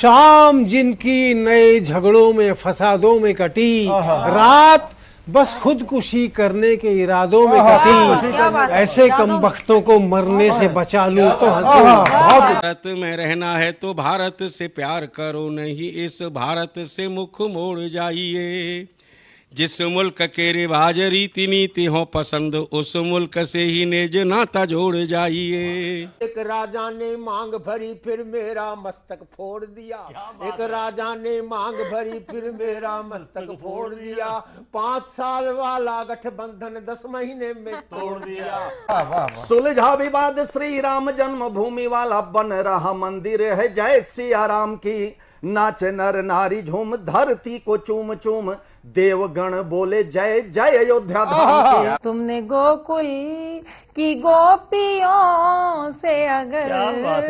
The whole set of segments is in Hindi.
शाम जिनकी नए झगड़ों में फसादों में कटी, रात बस खुदकुशी करने के इरादों में कटी, ऐसे कमबख्तों को मरने से बचा लूं तो हंसूं। भारत में रहना है तो भारत से प्यार करो, नहीं इस भारत से मुख मोड़ जाइए। जिस मुल्क के रिवाज रीति नीति हो पसंद, उस मुल्क से ही नेज नाता जोड़ जाइए। एक राजा ने मांग भरी फिर मेरा मस्तक फोड़ दिया, एक राजा ने मांग भरी फिर मेरा मस्तक फोड़ दिया। 5 साल वाला गठबंधन 10 महीने में तोड़ दिया। सुलझा विवाद श्री राम जन्मभूमि वाला, बन रहा मंदिर है जय सिया राम की। नाच नर नारी झूम धरती को चूम चूम, देवगण बोले जय जय अयोध्या धाम की। तुमने गोकुल की गोपियों से अगर क्या बात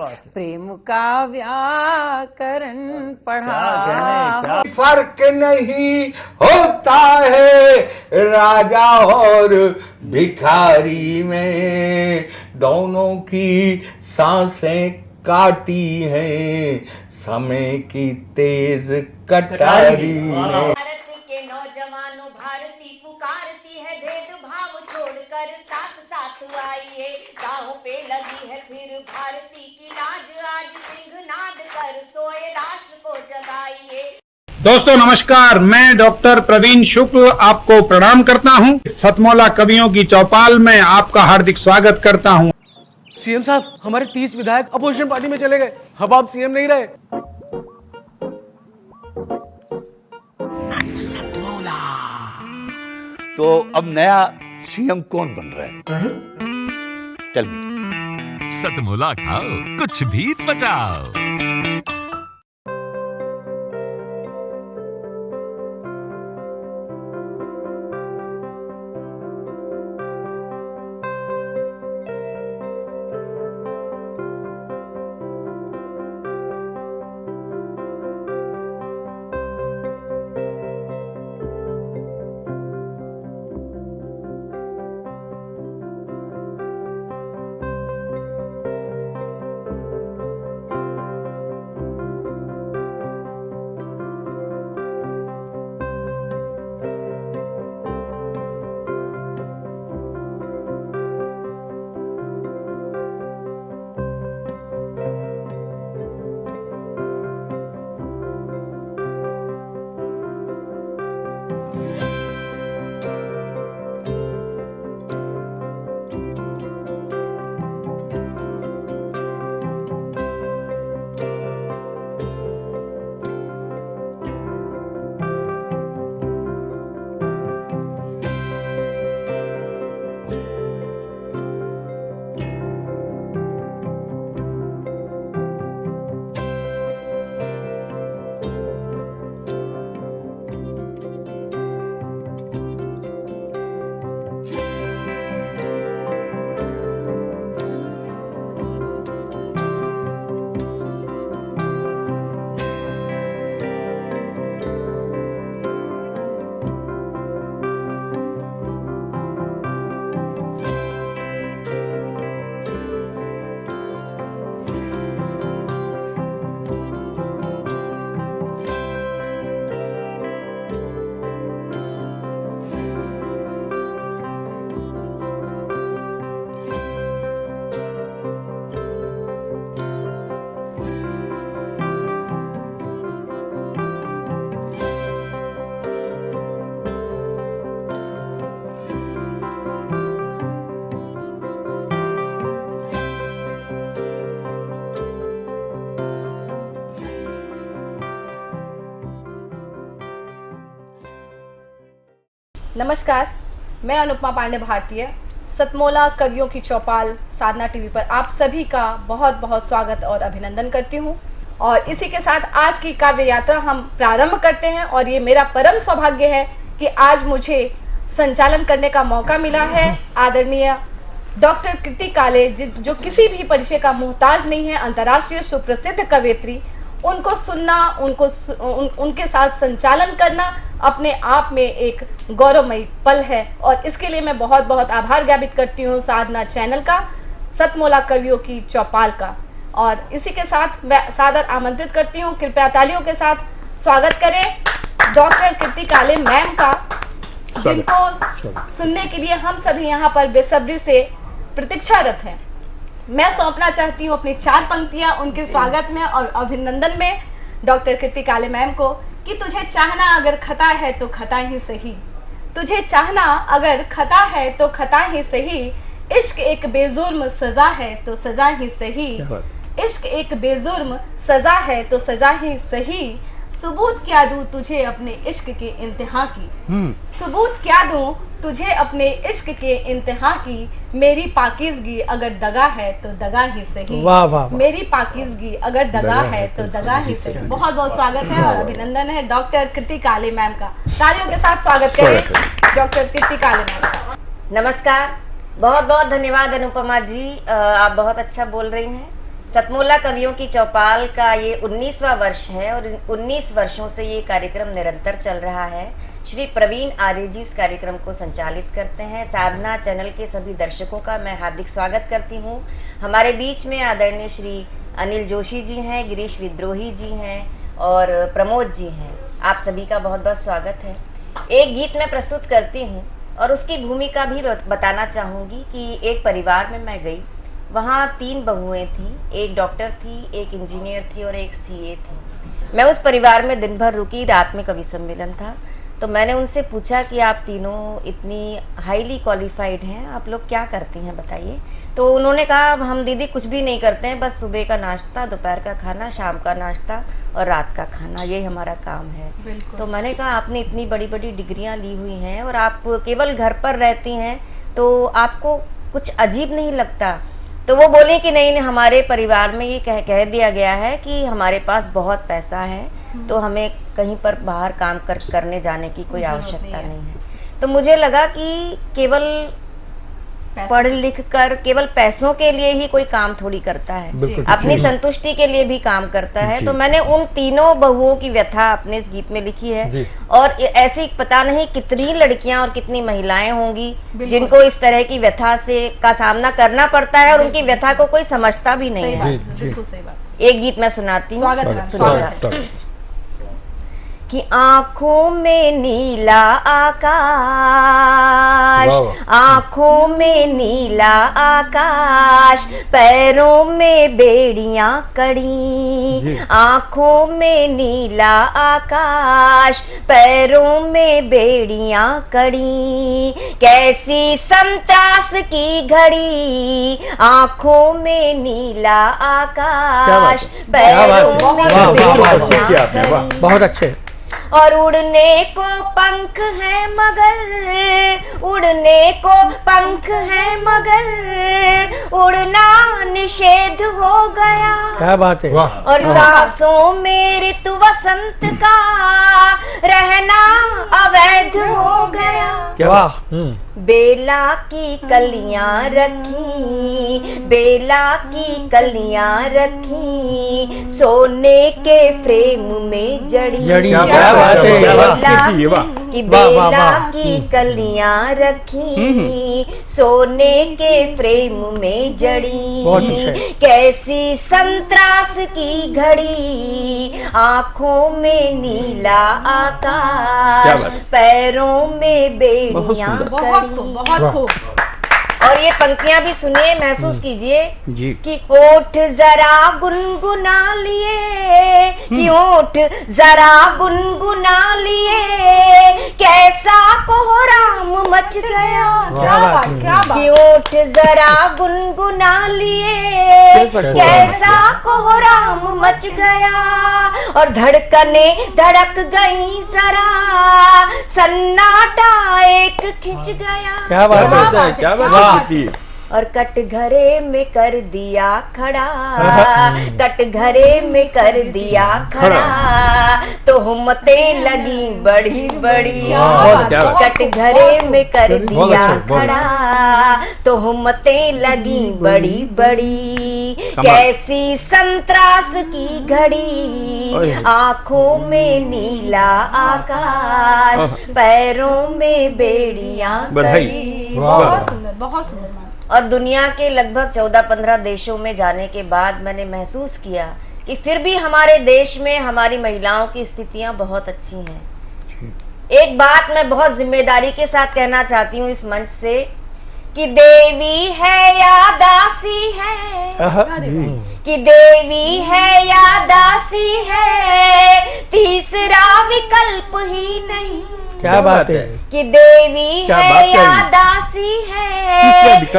है। प्रेम का व्याकरण पढ़ा, फर्क नहीं होता है राजा और भिखारी में, दोनों की सांसें काटी हैं समय की तेज कटारी ने। भारत के नौजवानों भारती पुकारती है, भेदभाव छोड़कर साथ साथ आइए। राहों पे लगी है फिर भारती की लाज, आज सिंहनाद कर सोए राष्ट्र को जगाइए। दोस्तों नमस्कार, मैं डॉक्टर प्रवीण शुक्ल आपको प्रणाम करता हूं। सतमौला कवियों की चौपाल में आपका हार्दिक स्वागत करता हूं। सीएम साहब, हमारे 30 विधायक अपोजिशन पार्टी में चले गए, अब आप सीएम नहीं रहे। तो अब नया सीएम कौन बन रहा है? चल सतमौला खाओ, कुछ भी बचाओ। नमस्कार, मैं अनुपमा पांडे भारतीय, सतमौला कवियों की चौपाल साधना टीवी पर आप सभी का बहुत बहुत स्वागत और अभिनंदन करती हूँ। और इसी के साथ आज की काव्य यात्रा हम प्रारंभ करते हैं। और ये मेरा परम सौभाग्य है कि आज मुझे संचालन करने का मौका मिला है। आदरणीय डॉक्टर कृति काले, जो किसी भी परिचय का मोहताज नहीं है, अंतर्राष्ट्रीय सुप्रसिद्ध कवयित्री, उनको सुनना, उनके साथ संचालन करना अपने आप में एक गौरवमयी पल है। और इसके लिए मैं बहुत बहुत आभार ज्ञापित करती हूँ साधना चैनल का, सतमौला कवियों की चौपाल का। और इसी के साथ मैं सादर आमंत्रित करती हूँ, कृपया तालियों के साथ स्वागत करें डॉक्टर कीर्ति काले मैम का, जिनको सुनने के लिए हम सभी यहाँ पर बेसब्री से प्रतीक्षारत हैं। मैं सौंपना चाहती हूँ अपनी 4 पंक्तियाँ उनके स्वागत में और अभिनंदन में डॉक्टर कीर्ति काले मैम को, कि तुझे चाहना अगर खता है तो खता ही सही, तुझे चाहना अगर खता है तो खता ही सही, इश्क एक बेजुर्म सजा है तो सजा ही सही, इश्क एक बेजुर्म सजा है तो सजा ही सही, सबूत क्या दूं तुझे अपने इश्क के इंतहा की, सबूत क्या दूं तुझे अपने इश्क के इंतहा की, मेरी पाकीज़गी अगर दगा है तो दगा ही सही, वाह वाह, मेरी पाकीज़गी अगर दगा है तो दगा ही सही। बहुत बहुत स्वागत है और अभिनंदन है डॉक्टर कीर्ति काले मैम का। तालियों के साथ स्वागत करें डॉक्टर कीर्ति काले मैम का। नमस्कार, बहुत बहुत धन्यवाद अनुपमा जी, आप बहुत अच्छा बोल रही हैं। सतमोला कवियों की चौपाल का ये 19वां वर्ष है और 19 वर्षों से ये कार्यक्रम निरंतर चल रहा है। श्री प्रवीण आर्य जी इस कार्यक्रम को संचालित करते हैं। साधना चैनल के सभी दर्शकों का मैं हार्दिक स्वागत करती हूँ। हमारे बीच में आदरणीय श्री अनिल जोशी जी हैं, गिरीश विद्रोही जी हैं और प्रमोद जी हैं। आप सभी का बहुत बहुत स्वागत है। एक गीत मैं प्रस्तुत करती हूँ और उसकी भूमिका भी बताना चाहूँगी कि एक परिवार में मैं गई, वहाँ 3 बहुएं थीं, एक डॉक्टर थी, एक इंजीनियर थी और एक सीए थी। मैं उस परिवार में दिन भर रुकी, रात में कवि सम्मेलन था, तो मैंने उनसे पूछा कि आप तीनों इतनी हाईली क्वालिफाइड हैं, आप लोग क्या करती हैं बताइए। तो उन्होंने कहा हम दीदी कुछ भी नहीं करते हैं, बस सुबह का नाश्ता, दोपहर का खाना, शाम का नाश्ता और रात का खाना, यही हमारा काम है। तो मैंने कहा आपने इतनी बड़ी बड़ी डिग्रियां ली हुई हैं और आप केवल घर पर रहती हैं, तो आपको कुछ अजीब नहीं लगता? तो वो बोली कि नहीं, हमारे परिवार में ये कह दिया गया है कि हमारे पास बहुत पैसा है, तो हमें कहीं पर बाहर काम करने जाने की कोई आवश्यकता नहीं है। तो मुझे लगा कि केवल पढ़ लिख कर केवल पैसों के लिए ही कोई काम थोड़ी करता है, अपनी संतुष्टि के लिए भी काम करता है। तो मैंने उन तीनों बहुओं की व्यथा अपने इस गीत में लिखी है और ऐसी पता नहीं कितनी लड़कियां और कितनी महिलाएं होंगी जिनको इस तरह की व्यथा से का सामना करना पड़ता है और उनकी व्यथा को कोई समझता भी नहीं है। एक गीत मैं सुनाती हूँ कि आंखों में नीला आकाश, आंखों में नीला आकाश, पैरों में बेड़ियां कड़ी, आंखों में नीला आकाश, पैरों में बेड़ियां कड़ी, कैसी संत्रास की घड़ी, आंखों में नीला आकाश, पैरों में बेड़ियां कड़ी। बहुत अच्छे। और उड़ने को पंख है मगर, उड़ने को पंख है मगर, उड़ना निषेध हो गया। क्या बात है। और सांसों में ऋतु वसंत का रहना अवैध हो गया। क्या बेला की कलियां रखी, बेला की कलियां रखी, सोने के फ्रेम में जड़ी। कि बेला की कलियां रखी, सोने के फ्रेम में जड़ी, कैसी संत्रास की घड़ी, आंखों में नीला आकाश, पैरों में बेड़ियां कड़ी। बहुत खूब। और ये पंक्तियां भी सुनिए, महसूस कीजिए कि होठ जरा गुनगुना लिए, कि होठ जरा गुनगुना लिए, कैसा कोहराम मच गया। क्या बात, क्या बात। कि होठ जरा गुनगुना लिए, कैसा कोहराम मच गया, और धड़कने धड़क गई जरा, सन्नाटा एक खिंच गया। क्या बात है, क्या बात है। और कटघरे में कर दिया खड़ा, कटघरे में कर दिया खड़ा, तोहमतें लगी बड़ी बड़ी, कटघरे में कर दिया खड़ा, तोहमतें लगी बड़ी बड़ी, कैसी संत्रास की घड़ी, आंखों में नीला आकाश, पैरों में बेड़ियां कड़ी। बहुत सुंदर, बहुत सुंदर। और दुनिया के लगभग 14-15 देशों में जाने के बाद मैंने महसूस किया कि फिर भी हमारे देश में हमारी महिलाओं की स्थितियां बहुत अच्छी हैं। एक बात मैं बहुत जिम्मेदारी के साथ कहना चाहती हूँ इस मंच से कि देवी है या दासी है, कि देवी है या दासी है, तीसरा विकल्प ही नहीं। क्या बात है कि देवी है या दासी है,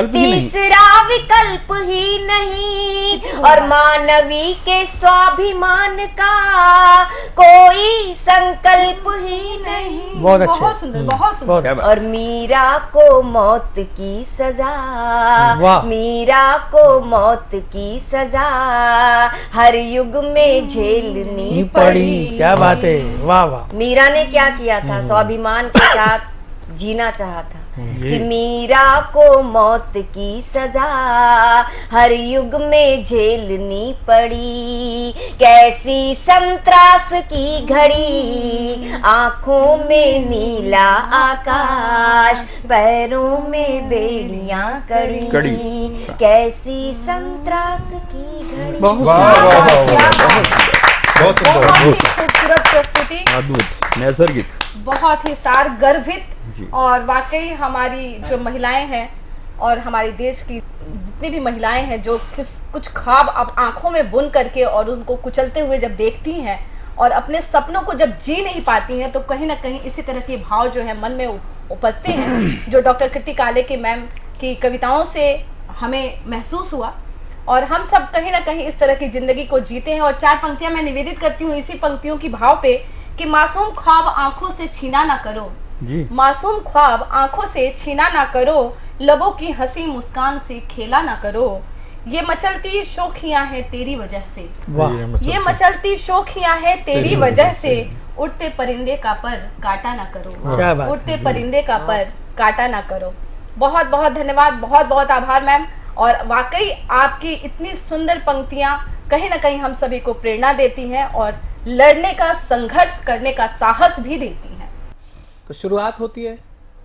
तीसरा विकल्प ही नहीं, और मानवी के स्वाभिमान का कोई संकल्प ही नहीं। बहुत अच्छे, बहुत सुंदर, बहुत सुंदर। और मीरा को मौत की सजा, मीरा को मौत की सजा हर युग में झेलनी पड़ी। क्या बात है, वाह वाह। मीरा ने क्या किया था? स्वाभिमान के साथ जीना चाहा था कि मीरा को मौत की सजा हर युग में झेलनी पड़ी। कैसी संत्रास की घड़ी, आंखों में नीला आकाश, पैरों में बेड़ियां कड़ी, कैसी संत्रास की घड़ी। बहुत ही खूबसूरत प्रस्तुति, अद्भुत, नैसर्गिक, बहुत ही सार गर्भित। और वाकई हमारी जो महिलाएं हैं और हमारे देश की जितनी भी महिलाएं हैं जो कुछ ख्वाब अब आंखों में बुन करके और उनको कुचलते हुए जब देखती हैं और अपने सपनों को जब जी नहीं पाती हैं, तो कहीं ना कहीं इसी तरह के भाव जो है मन में उपजते हैं, जो डॉक्टर कृति काले के मैम की कविताओं से हमें महसूस हुआ। और हम सब कहीं ना कहीं इस तरह की जिंदगी को जीते हैं। और 4 पंक्तियां मैं निवेदित करती हूँ इसी पंक्तियों की भाव पे कि मासूम ख्वाब आंखों से छीना ना करो जी, मासूम ख्वाब आंखों से छीना ना करो, लबों की हंसी मुस्कान से खेला ना करो, ये मचलती शोखियां हैं तेरी वजह से, ये मचलती शोखियां हैं तेरी वजह से, उड़ते परिंदे का पर काटा ना करो, उड़ते परिंदे का पर काटा ना करो। बहुत बहुत धन्यवाद, बहुत बहुत आभार मैम। और वाकई आपकी इतनी सुंदर पंक्तियां कहीं ना कहीं हम सभी को प्रेरणा देती हैं और लड़ने का, संघर्ष करने का साहस भी देती हैं। तो शुरुआत होती है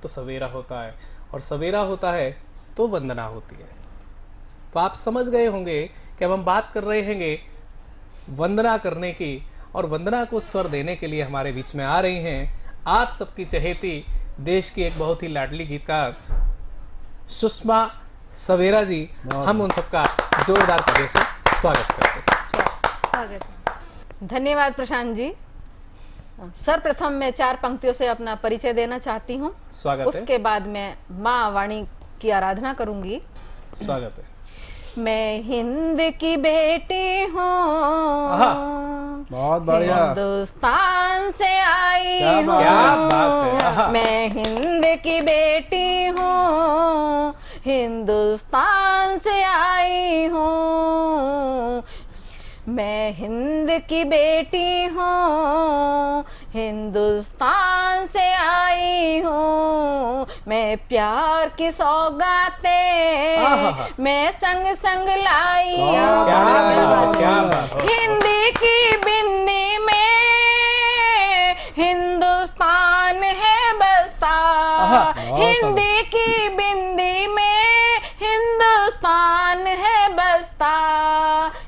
तो सवेरा होता है, और सवेरा होता है तो वंदना होती है। तो आप समझ गए होंगे कि अब हम बात कर रहे हैं वंदना करने की, और वंदना को स्वर देने के लिए हमारे बीच में आ रही हैं आप सबकी चहेती, देश की एक बहुत ही लाडली गीतकार सुषमा सवेरा जी। हम उन सबका जोरदार तालियों से स्वागत करते हैं। धन्यवाद प्रशांत जी। सर्वप्रथम मैं 4 पंक्तियों से अपना परिचय देना चाहती हूँ। स्वागत उसके है। बाद मैं माँ वाणी की आराधना करूंगी। स्वागत है। मैं हिंद की बेटी हूँ, बहुत बढ़िया, हिंदुस्तान से आई हूँ, मैं हिंद की बेटी हूँ, हिंदुस्तान से आई हूँ, मैं हिंद की बेटी हूँ, हिंदुस्तान से आई हूँ, मैं प्यार की सौगातें मैं संग संग लाई हूँ, हिंदी की बिंदी में हिंदुस्तान है बसता, हिंदी की बिंदी में हिंदुस्तान है बसता,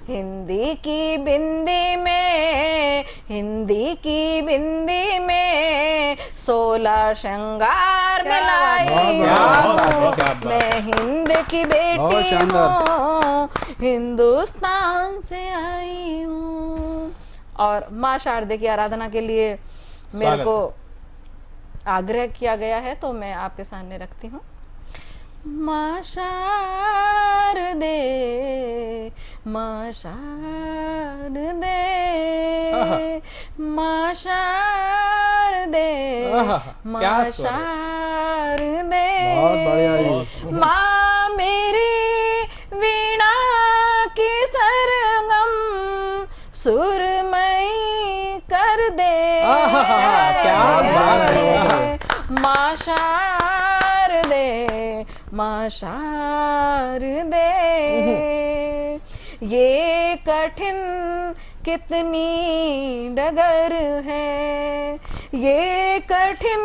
हिंदी की बिंदी में, हिंदी की बिंदी में 16 श्रृंगार मिलाई हूँ, मैं हिंद की बेटी हूँ, हिंदुस्तान से आई हूँ। और माँ शारदे की आराधना के लिए मेरे को आग्रह किया गया है, तो मैं आपके सामने रखती हूँ। माँ शारदे, माँ शारदे, माँ शारदे, माँ शारदे, माँ मेरी वीणा की सरगम सुरमई कर दे, माँ शारदे, माँ शारदे, ये कठिन कितनी डगर है, ये कठिन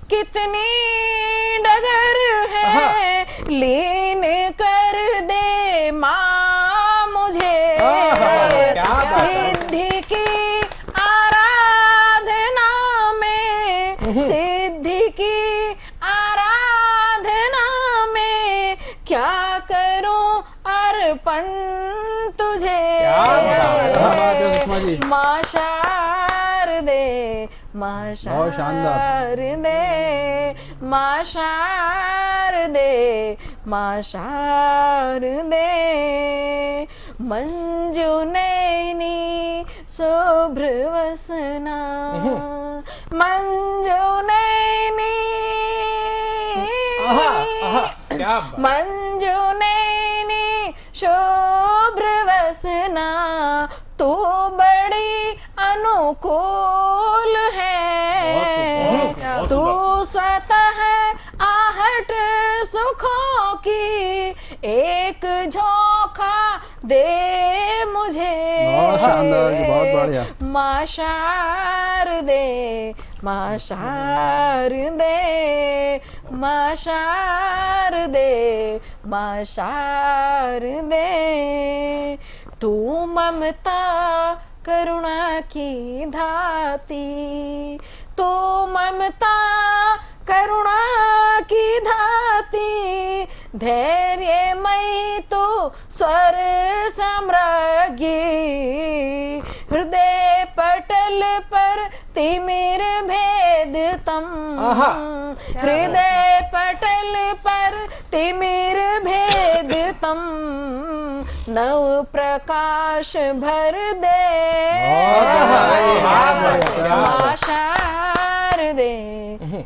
कितनी डगर है, लेने माँ शारदे, माँ शारदे, माँ शारदे, माँ शारदे, मंजू नैनी शुभ्रवसना, मंजू नैनी, मंजू नैनी शुभ्रवसना, तू बड़ी अनुकूल है, तू स्वतः आहट सुखों की एक झोंका दे मुझे। बहुत शानदार जी, बहुत बढ़िया। माँ शारदे, माँ शारदे, माँ शारदे, माँ शारदे, तू ममता करुणा की धाती, तू ममता करुणा की धाती, धैर्यमयी तो स्वर सम्राज्ञी, हृदय पटल पर तिमिर भेद तम, हृदय पटल पर तिमिर भेद तम, नव प्रकाश भर दे। माँ शारदे,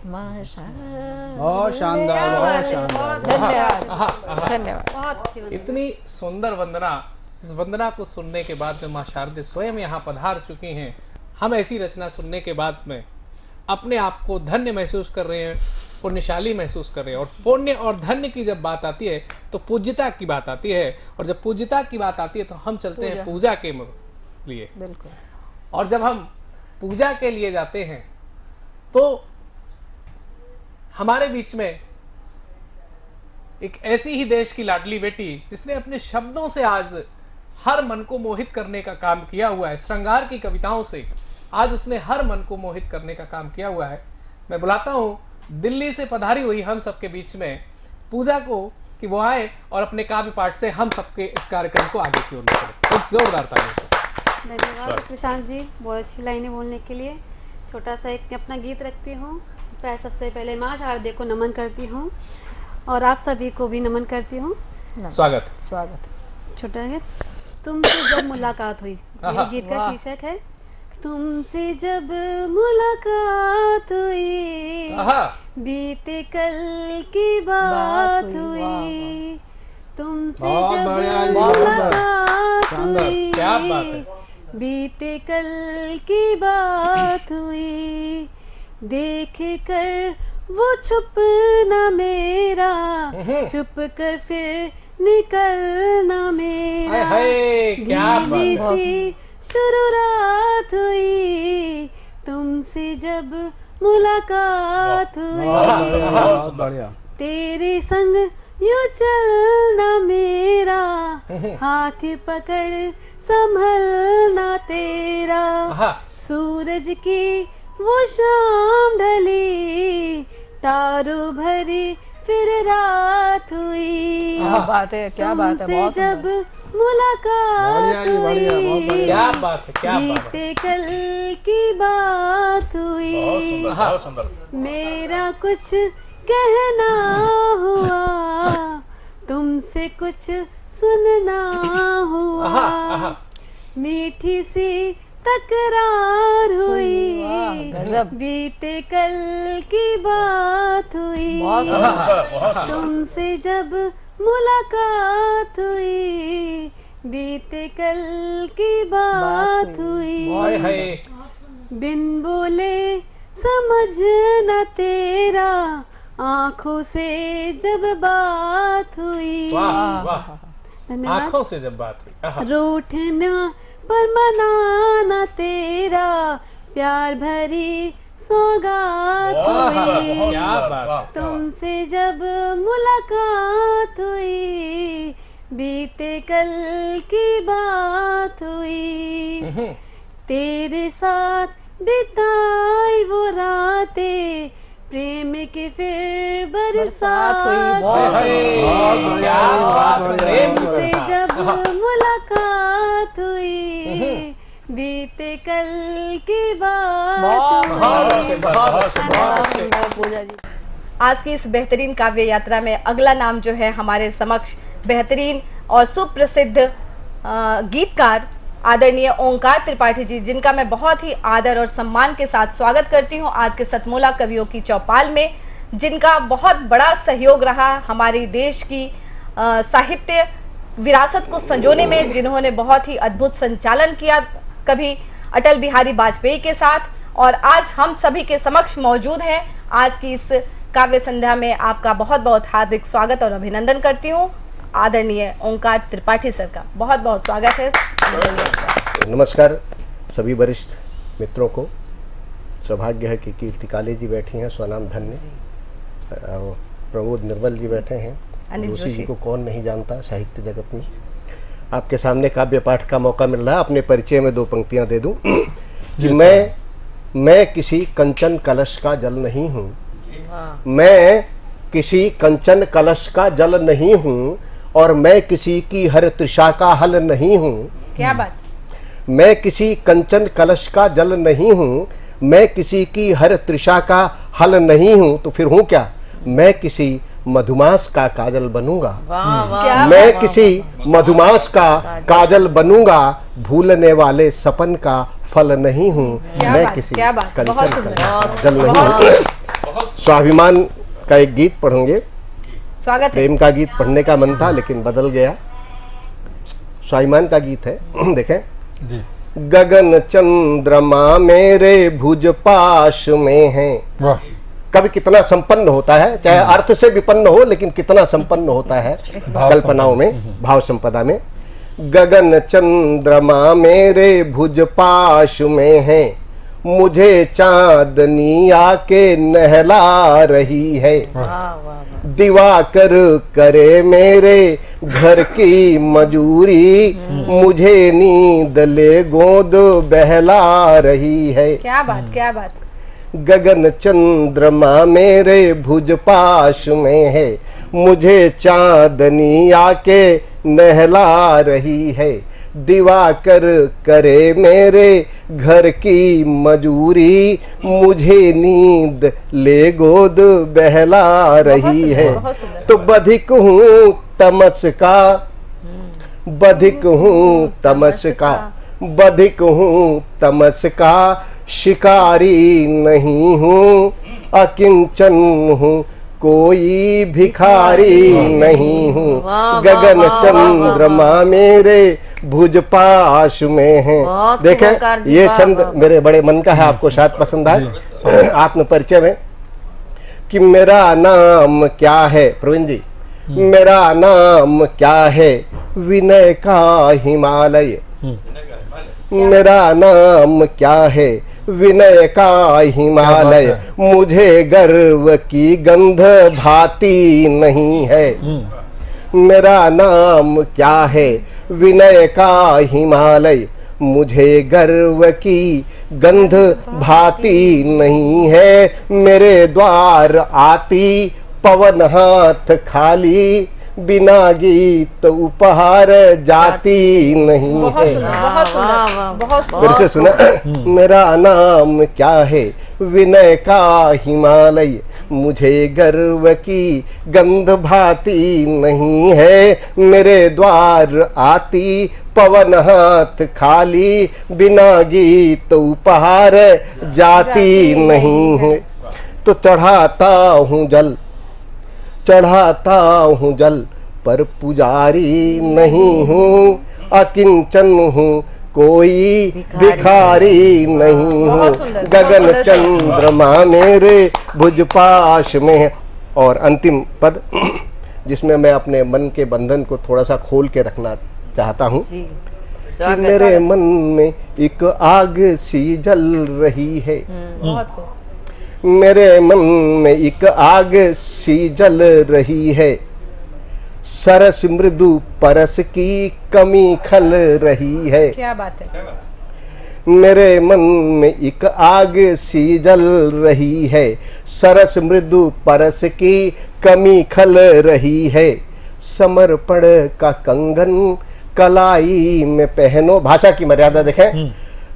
माँ शारदे। बहुत शानदार, बहुत शानदार। धन्यवाद, धन्यवाद। इतनी सुंदर वंदना, इस वंदना को सुनने के बाद में माँ शारदे स्वयं यहाँ पधार चुकी हैं। हम ऐसी रचना सुनने के बाद में अपने आप को धन्य महसूस कर रहे हैं, पुण्यशाली महसूस कर रहे हैं। और पुण्य और धन्य की जब बात आती है तो पूज्यता की बात आती है, और जब पूज्यता की बात आती है तो हम चलते हैं पूजा के लिए। बिल्कुल। और जब हम पूजा के लिए जाते हैं तो हमारे बीच में एक ऐसी ही देश की लाडली बेटी जिसने अपने शब्दों से आज हर मन को मोहित करने का काम किया हुआ है, श्रृंगार की कविताओं से आज उसने हर मन को मोहित करने का काम किया हुआ है। मैं बुलाता हूं दिल्ली से पधारी हुई हम सबके बीच में पूजा को कि वो आए और अपने काव्य पाठ से हम सबके इस कार्यक्रम को आगे की ओर ले चले। बहुत जोरदार तालियों से। धन्यवाद प्रशांत जी, बहुत अच्छी लाइनें बोलने के लिए। छोटा सा एक अपना गीत रखती हूँ। सबसे पहले माँ शारदे को नमन करती हूँ और आप सभी को भी नमन करती हूँ। स्वागत। स्वागत। छोटा है। तुमसे जब मुलाकात हुई, मेरे गीत का शीर्षक है तुमसे जब मुलाकात हुई, बीते कल की बात हुई, तुमसे जब मुलाकात हुई, बीते कल की बात हुई, देख कर वो छुपना मेरा, छुप कर फिर निकलना मेरा, धीमी सी शुरुआत हुई, तुमसे जब मुलाकात हुई, तेरे संग यूं चलना मेरा, हाथ पकड़ संभलना तेरा, सूरज की वो शाम ढली, तारों भरी फिर रात हुई, क्या बात है, क्या बात है, बहुत जब मुलाकात हुई, क्या बात है, क्या बात है। बीते कल की बात हुई, मेरा कुछ कहना हुआ, तुमसे कुछ सुनना हुआ, मीठी सी तकरार हुई, बीते कल की बात हुई, तुमसे जब मुलाकात हुई, बीते कल की बात हुई, बिन बोले समझ न तेरा, आँखों से जब बात हुई, आँखों से जब बात हुई, रूठना पर मनाना तेरा, प्यार भरी सौगात हुई, तुमसे जब मुलाकात हुई, बीते कल की बात हुई, तेरे साथ बिताई वो रातें, प्रेम की फिर बरसात हुई, तुमसे जब मुलाकात हुई, बीते कल की बात हुई। आज की इस बेहतरीन काव्य यात्रा में अगला नाम जो है हमारे समक्ष बेहतरीन और सुप्रसिद्ध गीतकार आदरणीय ओंकार त्रिपाठी जी, जिनका मैं बहुत ही आदर और सम्मान के साथ स्वागत करती हूं आज के सतमोला कवियों की चौपाल में, जिनका बहुत बड़ा सहयोग रहा हमारी देश की साहित्य विरासत को संजोने में, जिन्होंने बहुत ही अद्भुत संचालन किया कभी अटल बिहारी वाजपेयी के साथ, और आज हम सभी के समक्ष मौजूद हैं। आज की इस काव्य संध्या में आपका बहुत बहुत हार्दिक स्वागत और अभिनंदन करती हूँ। आदरणीय ओंकार त्रिपाठी सर का बहुत बहुत स्वागत है। नमस्कार सभी वरिष्ठ मित्रों को। सौभाग्य है कि कीर्ति काले जी बैठी हैं, स्वनाम धन्य, प्रमोद निर्मल जी बैठे हैं, जोशी जी को कौन नहीं जानता साहित्य जगत में। आपके सामने काव्य पाठ का मौका मिल रहा है। अपने परिचय में दो पंक्तियां दे दूं कि मैं किसी कंचन कलश का जल नहीं हूँ, मैं किसी कंचन कलश का जल नहीं हूँ, और मैं किसी की हर तृषा का हल नहीं हूँ। क्या बात। मैं किसी कंचन कलश का जल नहीं हूँ, मैं किसी की हर तृषा का हल नहीं हूँ, तो फिर हूँ क्या? मैं किसी मधुमास का काजल बनूंगा। मैं किसी मधुमास का काजल बनूंगा, भूलने वाले सपन का फल नहीं हूँ। मैं किसी कंचन का जल नहीं हूँ। स्वाभिमान का एक गीत पढ़ूंगे। स्वागत। प्रेम का गीत पढ़ने का मन था लेकिन बदल गया। स्वाभिमान का गीत है, देखें। गगन चंद्रमा मेरे भुज पाश में हैं। कभी कितना संपन्न होता है, चाहे अर्थ से विपन्न हो, लेकिन कितना संपन्न होता है कल्पनाओं में, भाव संपदा में। गगन चंद्रमा मेरे भुज पाश में हैं, मुझे चांदनी आके नहला रही है। दिवाकर करे मेरे घर की मजूरी, मुझे नींद ले गोद बहला रही है। क्या बात, क्या बात। गगन चंद्रमा मेरे भुज पाश में है, मुझे चांदनी आके नहला रही है। दिवाकर करे मेरे घर की मजूरी, मुझे नींद ले गोद बहला रही है। तो बधिक हूँ तमस का, बधिक हूँ तमस का, बधिक हूँ तमस का, शिकारी नहीं हूँ, अकिंचन हूँ, कोई भिखारी नहीं हूँ। गगन चंद्रमा मेरे भुज पाश में हैं। देखें ये छंद मेरे बड़े मन का है, आपको शायद पसंद आए। आत्म परिचय में कि मेरा नाम क्या है, प्रवीण जी, मेरा नाम क्या है, विनय का हिमालय। मेरा नाम क्या है, विनय का हिमालय, मुझे गर्व की गंध भाती नहीं है। मेरा नाम क्या है, विनय का हिमालय, मुझे गर्व की गंध भाती नहीं है। मेरे द्वार आती पवन हाथ खाली, बिना गीत उपहार जाती नहीं है। फिर से सुना। मेरा नाम क्या है, विनय का हिमालय, मुझे गर्व की गंध भाती नहीं है। मेरे द्वार आती पवन हाथ खाली, बिना गीत उपहार जाती नहीं है। तो चढ़ाता हूँ जल, चढ़ाता हूँ जल, पर पुजारी नहीं हूँ, अकिंचन हूँ, कोई भिखारी नहीं हूँ। गगन चंद्रमा मेरे भुज पाश में है। और अंतिम पद जिसमें मैं अपने मन के बंधन को थोड़ा सा खोल के रखना चाहता हूँ कि मेरे मन में एक आग सी जल रही है। मेरे मन में एक आग सी जल रही है, सरस मृदु परस की कमी खल रही है। क्या बात है। मेरे मन में एक आग सी जल रही है, सरस मृदु परस की कमी खल रही है। समर्पण का कंगन कलाई में पहनो। भाषा की मर्यादा देखें।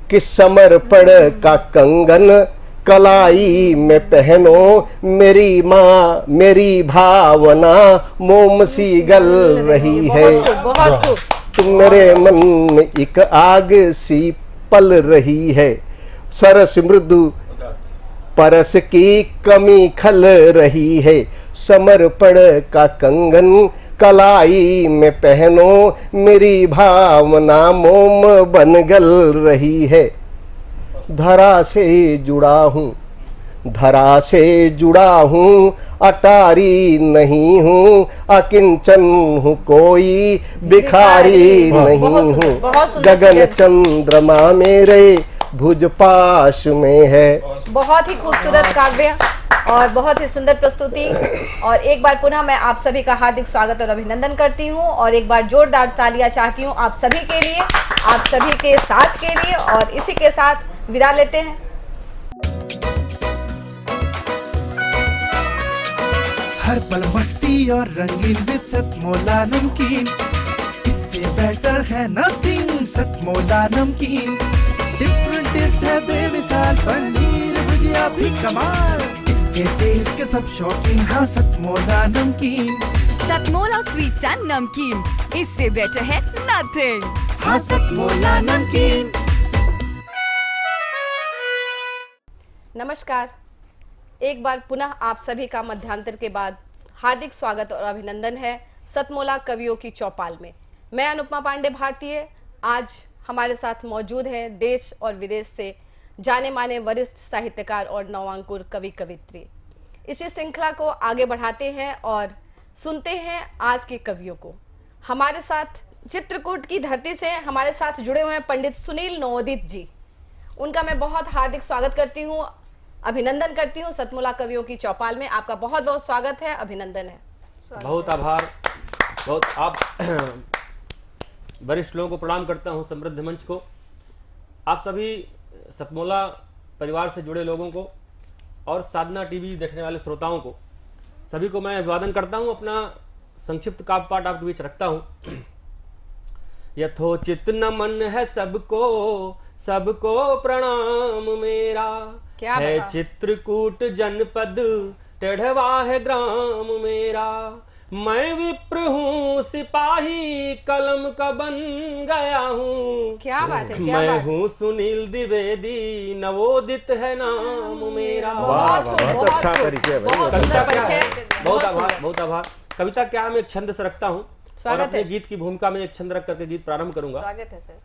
कि समर्पण का कंगन कलाई में पहनो, मेरी माँ मेरी भावना मोम सी गल रही है, तुम मेरे मन में एक आग सी पल रही है, सरस मृदु परस की कमी खल रही है, समर्पण का कंगन कलाई में पहनो, मेरी भावना मोम बन गल रही है, धरा से जुड़ा हूँ, धरा से जुड़ा हूँ, अटारी नहीं हूँ, अकिंचन हूँ, कोई भिखारी नहीं हूँ, गगन चंद्रमा मेरे भुज पाश में है। बहुत ही खूबसूरत काव्य और बहुत ही सुंदर प्रस्तुति। और एक बार पुनः मैं आप सभी का हार्दिक स्वागत और अभिनंदन करती हूँ और एक बार जोरदार तालियां चाहती हूँ आप सभी के लिए, आप सभी के साथ के लिए। और इसी के साथ विदा लेते हैं। हर पल मस्ती और रंगीन विद सतमोला नमकीन, इससे बेटर है नथिंग। सतमोला नमकीन डिफरेंट टेस्ट है बेमिसाल, पनीर भुजिया भी कमाल, इसके टेस्ट के सब शौकीन। हाँ सतमोला नमकीन, सतमोला स्वीट्स एंड नमकीन, इससे बेटर है नथिंग। हाँ सतमोला नमकीन। नमस्कार, एक बार पुनः आप सभी का मध्यांतर के बाद हार्दिक स्वागत और अभिनंदन है सतमोला कवियों की चौपाल में। मैं अनुपमा पांडे भारतीय आज हमारे साथ मौजूद हैं देश और विदेश से जाने माने वरिष्ठ साहित्यकार और नवांकुर कवि कवित्री। इसी श्रृंखला को आगे बढ़ाते हैं और सुनते हैं आज के कवियों को। हमारे साथ चित्रकूट की धरती से हमारे साथ जुड़े हुए हैं पंडित सुनील नवोदित जी। उनका मैं बहुत हार्दिक स्वागत करती हूँ, अभिनंदन करती हूँ सतमोला कवियों की चौपाल में। आपका बहुत बहुत स्वागत है, अभिनंदन है। बहुत आभार। बहुत आप वरिष्ठ लोगों को प्रणाम करता हूँ, समृद्ध मंच को, आप सभी सतमोला परिवार से जुड़े लोगों को और साधना टीवी देखने वाले श्रोताओं को, सभी को मैं अभिवादन करता हूँ। अपना संक्षिप्त काव्य पाठ आपके बीच रखता हूँ। यथोचित नमन है सबको, सबको प्रणाम मेरा, है चित्रकूट जनपद टेढ़वा है ग्राम मेरा, मैं विप्र हूँ सिपाही कलम का बन गया हूँ, क्या बात है, मैं हूँ सुनील द्विवेदी नवोदित है नाम मेरा। बहुत अच्छा परिचय, बहुत आभार, बहुत आभार। कविता क्या मैं एक छंद से रखता हूँ और अपने गीत की भूमिका में एक छंद रख करके गीत प्रारंभ करूंगा। स्वागत है सर।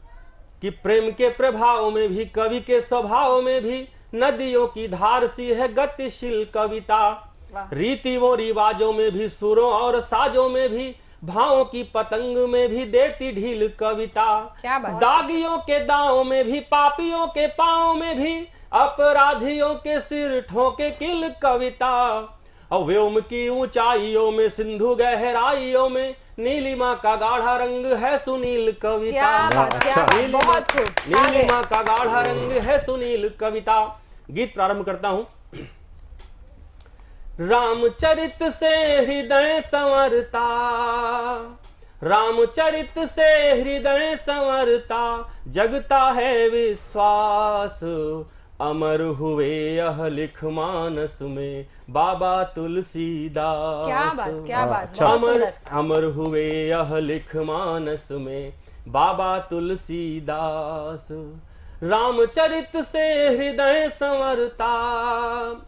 कि प्रेम के प्रभाव में भी, कवि के स्वभाव में भी, नदियों की धार सी है गतिशील कविता, रीति वो रिवाजों में भी, सुरों और साजों में भी, भावों की पतंग में भी देती ढील कविता, दागियों के दांव में भी, पापियों के पांव में भी, अपराधियों के सिर ठोके किल कविता, व्योम की ऊंचाइयों में, सिंधु गहराइयों में, नीलिमा का गाढ़ा रंग है सुनील कविता। नीलिमा का गाढ़ा रंग है सुनील कविता। गीत प्रारंभ करता हूं। रामचरित से हृदय संवरता, रामचरित से हृदय संवरता, जगता है विश्वास, अमर हुए यह लिख मानस में बाबा तुलसीदास। क्या बात, क्या बात, अमर हुए यह लिख मानस में बाबा तुलसीदास, रामचरित से हृदय संवरता।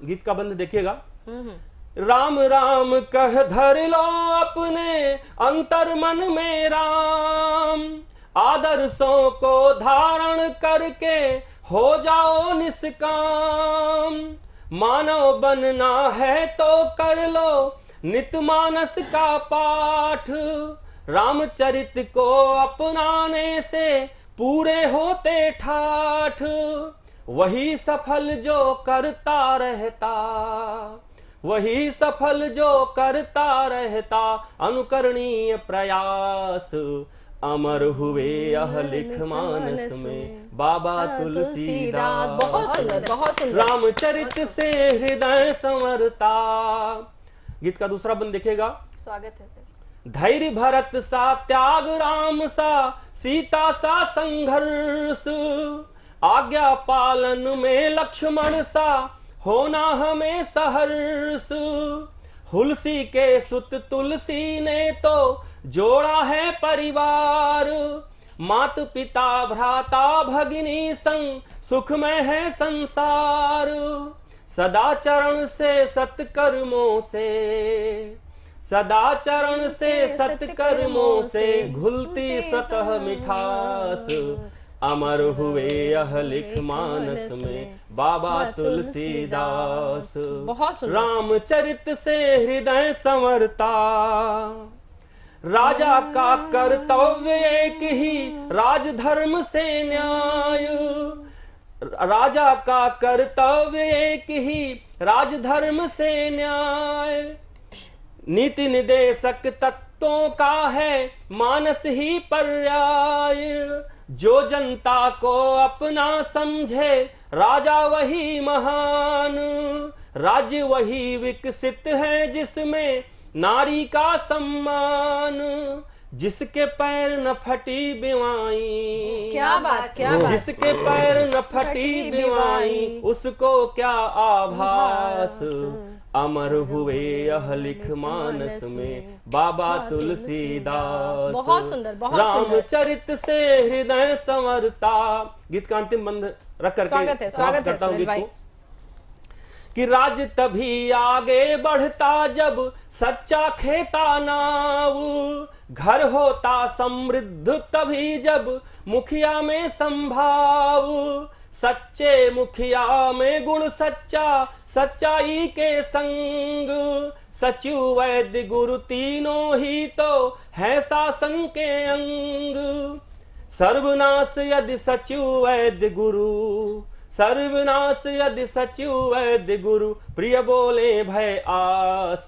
गीत का बंद देखिएगा। राम राम कह धर लो अपने अंतर मन में राम, आदर्शों को धारण करके हो जाओ निष्काम, मानव बनना है तो कर लो नित मानस का पाठ, रामचरित को अपनाने से पूरे होते ठाठ, वही सफल जो करता रहता, वही सफल जो करता रहता, अनुकरणीय प्रयास, अमर हुए यह लिख मानस में बाबा तुलसीदास। बहुत सुंदर, बहुत सुंदर। रामचरित से हृदय संवरता। गीत का दूसरा बंद देखेगा। स्वागत है सर। धैर्य भरत सा, त्याग राम सा, सीता सा संघर्ष, आज्ञा पालन में लक्ष्मण सा होना हमें सहर्ष। हुलसी के सुत तुलसी ने तो जोड़ा है परिवार। मात पिता भ्राता भगिनी संग सुख में है संसार। सदाचरण से सत्कर्मों से, सदाचरण से सत्कर्मों से घुलती सतह मिठास। अमर हुए यह लिख मानस में बाबा तुलसीदास। रामचरित से हृदय संवरता, राजा का कर्तव्य एक ही राजधर्म से न्याय। राजा का कर्तव्य एक ही राजधर्म से न्याय। नीति निदेशक तत्वों का है मानस ही पर्याय। जो जनता को अपना समझे राजा वही महान। राज्य वही विकसित है जिसमें नारी का सम्मान। जिसके पैर न फटी बिवाई, क्या बात, क्या बात। जिसके पैर न फटी बिवाई उसको क्या आभास। अमर हुए यह लिख मानस में बाबा तुलसीदास। बहुत सुंदर, बहुत सुंदर। रामचरित से हृदय संवरता। गीत का अंतिम बंद रख करके स्वागत करता हूँ है गीत को कि राज्य तभी आगे बढ़ता जब सच्चा खेता नाव। घर होता समृद्ध तभी जब मुखिया में संभाव। सच्चे मुखिया में गुण सच्चा, सच्चाई के संग। सचिव वैद्य गुरु तीनों ही तो है शासन के अंग। सर्वनाश यदि सचिव वैद्य गुरु, सर्वनाश यदि सचिव वैद्य गुरु। प्रिय बोले भय आस।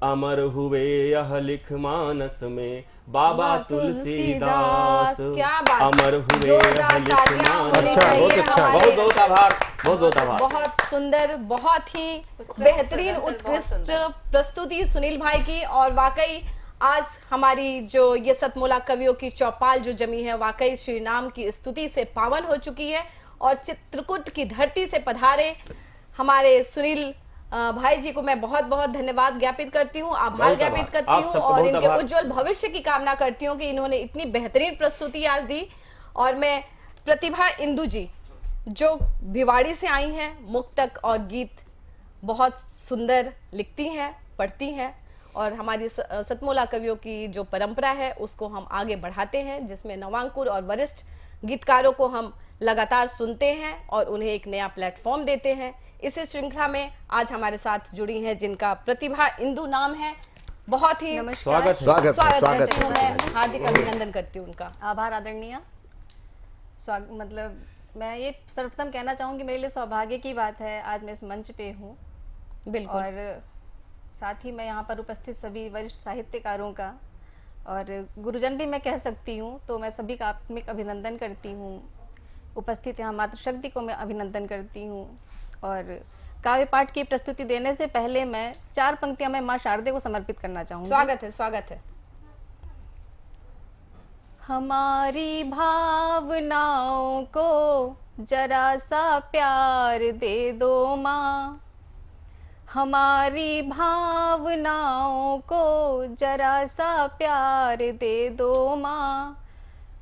अमर हुए यह लिख मानस में बाबा तुलसीदास। क्या बात, अमर हुए यह लिख मानस। बहुत बहुत आभार, बहुत बहुत आभार। बहुत सुंदर, बहुत ही बेहतरीन उत्कृष्ट प्रस्तुति सुनील भाई की। और वाकई आज हमारी जो ये सतमोला कवियों की चौपाल जो जमी है वाकई श्री राम की स्तुति से पावन हो चुकी है। और चित्रकूट की धरती से पधारे हमारे सुनील भाई जी को मैं बहुत बहुत धन्यवाद ज्ञापित करती हूँ, आभार ज्ञापित करती हूँ और इनके उज्जवल भविष्य की कामना करती हूँ कि इन्होंने इतनी बेहतरीन प्रस्तुति आज दी। और मैं प्रतिभा इंदु जी जो भिवाड़ी से आई हैं, मुक्तक और गीत बहुत सुंदर लिखती हैं, पढ़ती हैं और हमारी सतमोला कवियों की जो परंपरा है उसको हम आगे बढ़ाते हैं, जिसमें नवांकुर और वरिष्ठ गीतकारों को हम लगातार सुनते हैं और उन्हें एक नया प्लेटफॉर्म देते हैं। इसी श्रृंखला में आज हमारे साथ जुड़ी हैं जिनका प्रतिभा इंदु नाम है। बहुत ही स्वागत करती हूँ, मैं हार्दिक अभिनंदन करती हूँ उनका। आभार आदरणीय। मतलब मैं ये सर्वप्रथम कहना चाहूँगी मेरे लिए सौभाग्य की बात है आज मैं इस मंच पे हूँ। बिल्कुल। और साथ ही मैं यहाँ पर उपस्थित सभी वरिष्ठ साहित्यकारों का और गुरुजन भी मैं कह सकती हूँ, तो मैं सभी का आत्मिक अभिनंदन करती हूँ। उपस्थित यहाँ मातृशक्ति को मैं अभिनंदन करती हूँ। और काव्य पाठ की प्रस्तुति देने से पहले मैं 4 पंक्तियां मैं माँ शारदे को समर्पित करना चाहूँगी। स्वागत है, स्वागत है। हमारी भावनाओं को जरा सा प्यार दे दो माँ। हमारी भावनाओं को जरा सा प्यार दे दो माँ।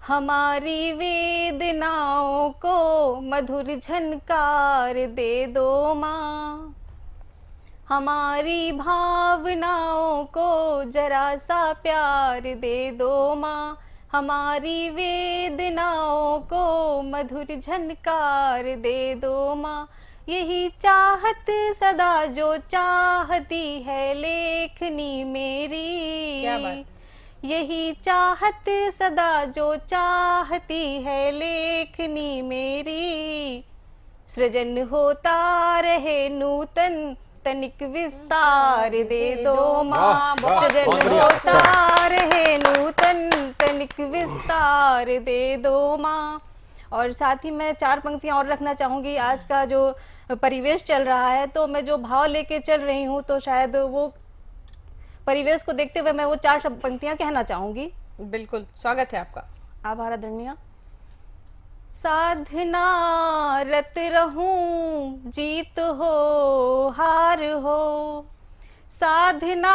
हमारी वेदनाओं को मधुर झनकार दे दो माँ। हमारी भावनाओं को जरा सा प्यार दे दो माँ। हमारी वेदनाओं को मधुर झनकार दे दो माँ। यही चाहत सदा जो चाहती है लेखनी मेरी। क्या बात। यही चाहत सदा जो चाहती है लेखनी मेरी। सृजन होता रहे नूतन तनिक विस्तार दे दो माँ। सृजन होता रहे नूतन तनिक विस्तार दे दो माँ। और साथ ही मैं 4 पंक्तियाँ और रखना चाहूँगी। आज का जो परिवेश चल रहा है तो मैं जो भाव लेके चल रही हूँ तो शायद वो परिवेश को देखते हुए मैं वो 4 पंक्तियां कहना चाहूंगी। बिल्कुल, स्वागत है आपका। आभार आदरणीय। साधना रत रहूं जीत हो हार हो, साधना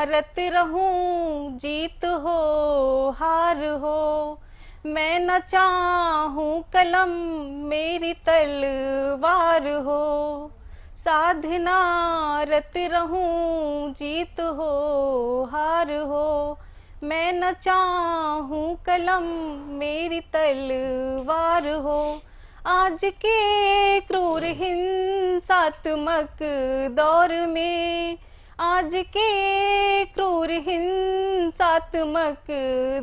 रत रहूं जीत हो हार हो, मैं न चाहूं कलम मेरी तलवार हो, साधना रत रहूं जीत हो हार हो, मैं न चाहूं कलम मेरी तलवार हो, आज के क्रूर हिंसात्मक दौर में, आज के क्रूर हिंसात्मक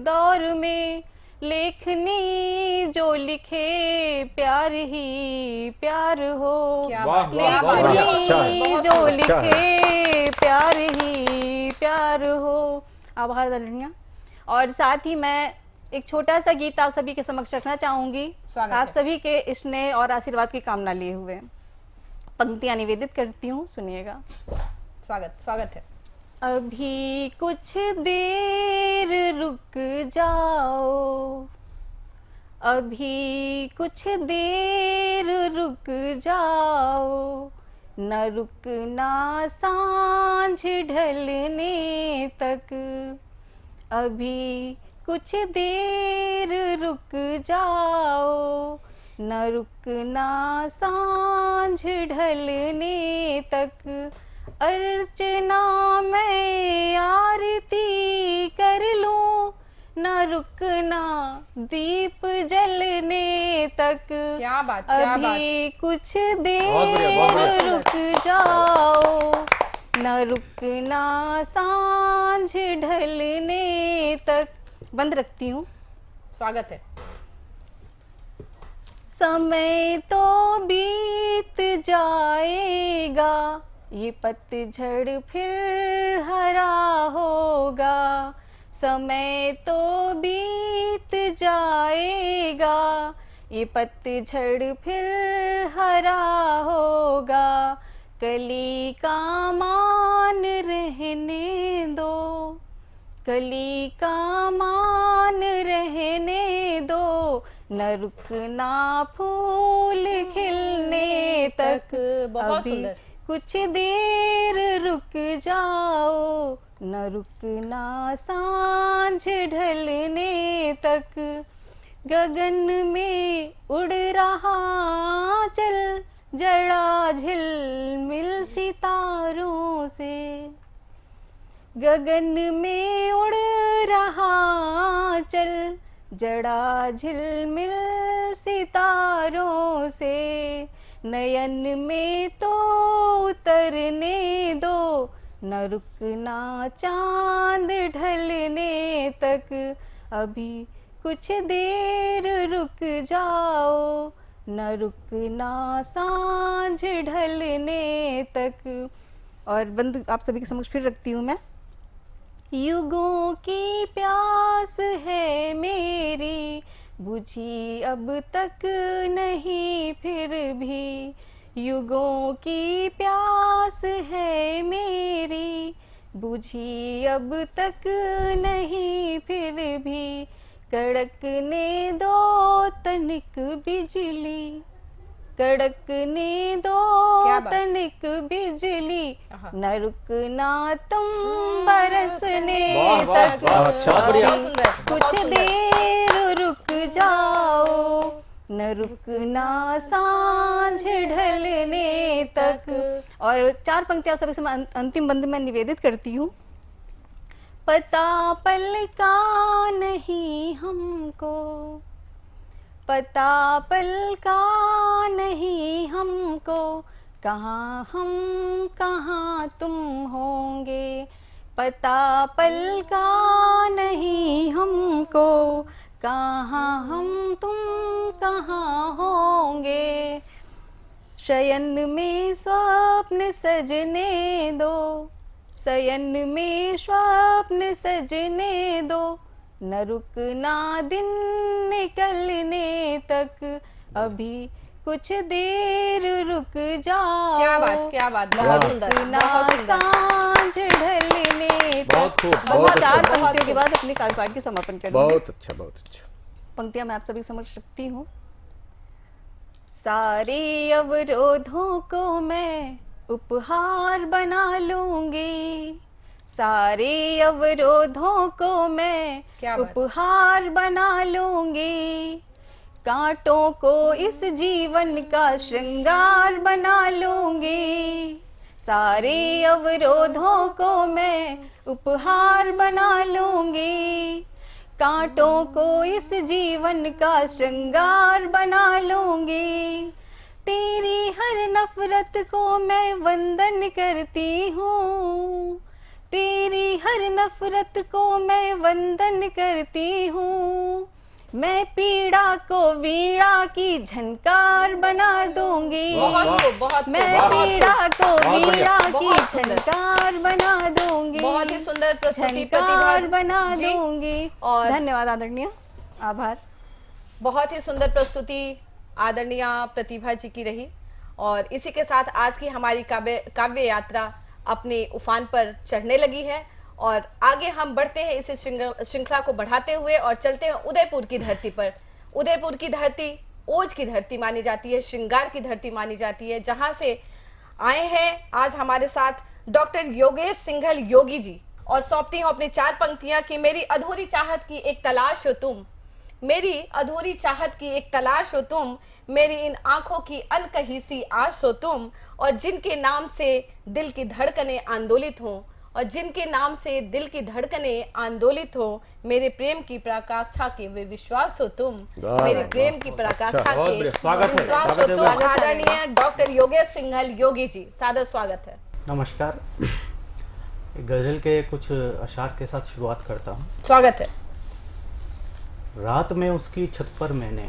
दौर में, लेखनी जो लिखे प्यार ही प्यार हो, लेखनी जो लिखे प्यार ही प्यार हो। आभार दलनिया। और साथ ही मैं एक छोटा सा गीत आप सभी के समक्ष रखना चाहूंगी, आप सभी के स्नेह और आशीर्वाद की कामना लिए हुए। पंक्तियां निवेदित करती हूँ, सुनिएगा। स्वागत है। अभी कुछ देर रुक जाओ, अभी कुछ देर रुक जाओ, न रुकना सांझ ढलने तक, अभी कुछ देर रुक जाओ, न रुकना सांझ ढलने तक, अर्चना मैं आरती कर लूं, न रुकना दीप जलने तक, क्या बात, अभी कुछ देर रुक जाओ, न रुकना सांझ ढलने तक। बंद रखती हूँ। स्वागत है। समय तो बीत जाएगा, ये पतझड़ फिर हरा होगा, समय तो बीत जाएगा, ये पतझड़ फिर हरा होगा, कली का मान रहने दो, कली का मान रहने दो, न रुकना फूल खिलने तक, बहुत अभी सुंदर। कुछ देर रुक जाओ, न रुकना सांझ ढलने तक, गगन में उड़ रहा चल जड़ा झिलमिल सितारों से, गगन में उड़ रहा चल जड़ा झिलमिल सितारों से, नयन में तो उतरने दो, न रुकना चांद ढलने तक, अभी कुछ देर रुक जाओ, न रुकना सांझ ढलने तक। और बंद आप सभी के समक्ष फिर रखती हूँ मैं। युगों की प्यास है मेरी, बुझी अब तक नहीं फिर भी, युगों की प्यास है मेरी, बुझी अब तक नहीं फिर भी, कड़कने दो तनिक बिजली, कड़कने दो तनिक बिजली, न रुकना तुम बरसने तक, कुछ देर रुक जाओ, न रुकना सांझ ढलने तक। और 4 पंक्तियां सभी से अंतिम बंद में निवेदित करती हूँ। पता पल का नहीं हमको, पता पल का नहीं हमको, कहाँ हम कहाँ तुम होंगे, पता पल का नहीं हमको, कहाँ हम तुम कहाँ होंगे, शयन में स्वप्न सजने दो, शयन में स्वप्न सजने दो, न रुकना दिन निकलने तक, अभी कुछ देर रुक जाओ, क्या बात, बहुत सुंदर, बहुत सुंदर। सांझ ढलने तक। बहुत खूब, बहुत बहुत चार अच्छा। पंक्तियों के बाद अपने कार्यपाठ की समापन करूंगी। बहुत अच्छा, बहुत अच्छा। पंक्तियां मैं आप सभी समझ सकती हूँ। सारे अवरोधों को मैं उपहार बना लूंगी, सारे अवरोधों को मैं उपहार बना लूंगी, कांटों को इस जीवन का श्रृंगार बना लूंगी, सारे अवरोधों को मैं उपहार बना लूंगी, कांटों को इस जीवन का श्रृंगार बना लूंगी, तेरी हर नफरत को मैं वंदन करती हूँ, तेरी हर नफरत को मैं वंदन करती हूँ, मैं पीड़ा को वीणा की झनकार बना दूंगी, मैं पीड़ा को वीणा की झनकार बना दूंगी, बहुत ही सुंदर प्रस्तुति झनकार बना जी। दूंगी। और धन्यवाद आदरणीय, आभार। बहुत ही सुंदर प्रस्तुति आदरणीय प्रतिभा जी की रही। और इसी के साथ आज की हमारी काव्य यात्रा अपने उफान पर चढ़ने लगी है और आगे हम बढ़ते हैं इस श्रृंखला को बढ़ाते हुए और चलते हैं उदयपुर की धरती पर। उदयपुर की धरती ओज की धरती मानी जाती है, श्रृंगार की धरती मानी जाती है, जहां से आए हैं आज हमारे साथ डॉक्टर योगेश सिंघल योगी जी। और सौंपती हूँ अपनी 4 पंक्तियां कि मेरी अधूरी चाहत की एक तलाश हो तुम, मेरी अधूरी चाहत की एक तलाश हो तुम, मेरी इन आंखों की अनकही सी आश हो तुम, और जिनके नाम से दिल की धड़कनें आंदोलित हों, और जिनके नाम से दिल की धड़कनें आंदोलित हो, मेरे प्रेम की पराकाष्ठा के वे विश्वास हो तुम, मेरे प्रेम की पराकाष्ठा के विश्वास हो तुम। आदरणीय डॉक्टर योगेश सिंघल योगी जी, सादर स्वागत है। नमस्कार। गजल के कुछ अशार के साथ शुरुआत करता हूँ। स्वागत है। रात में उसकी छत पर मैंने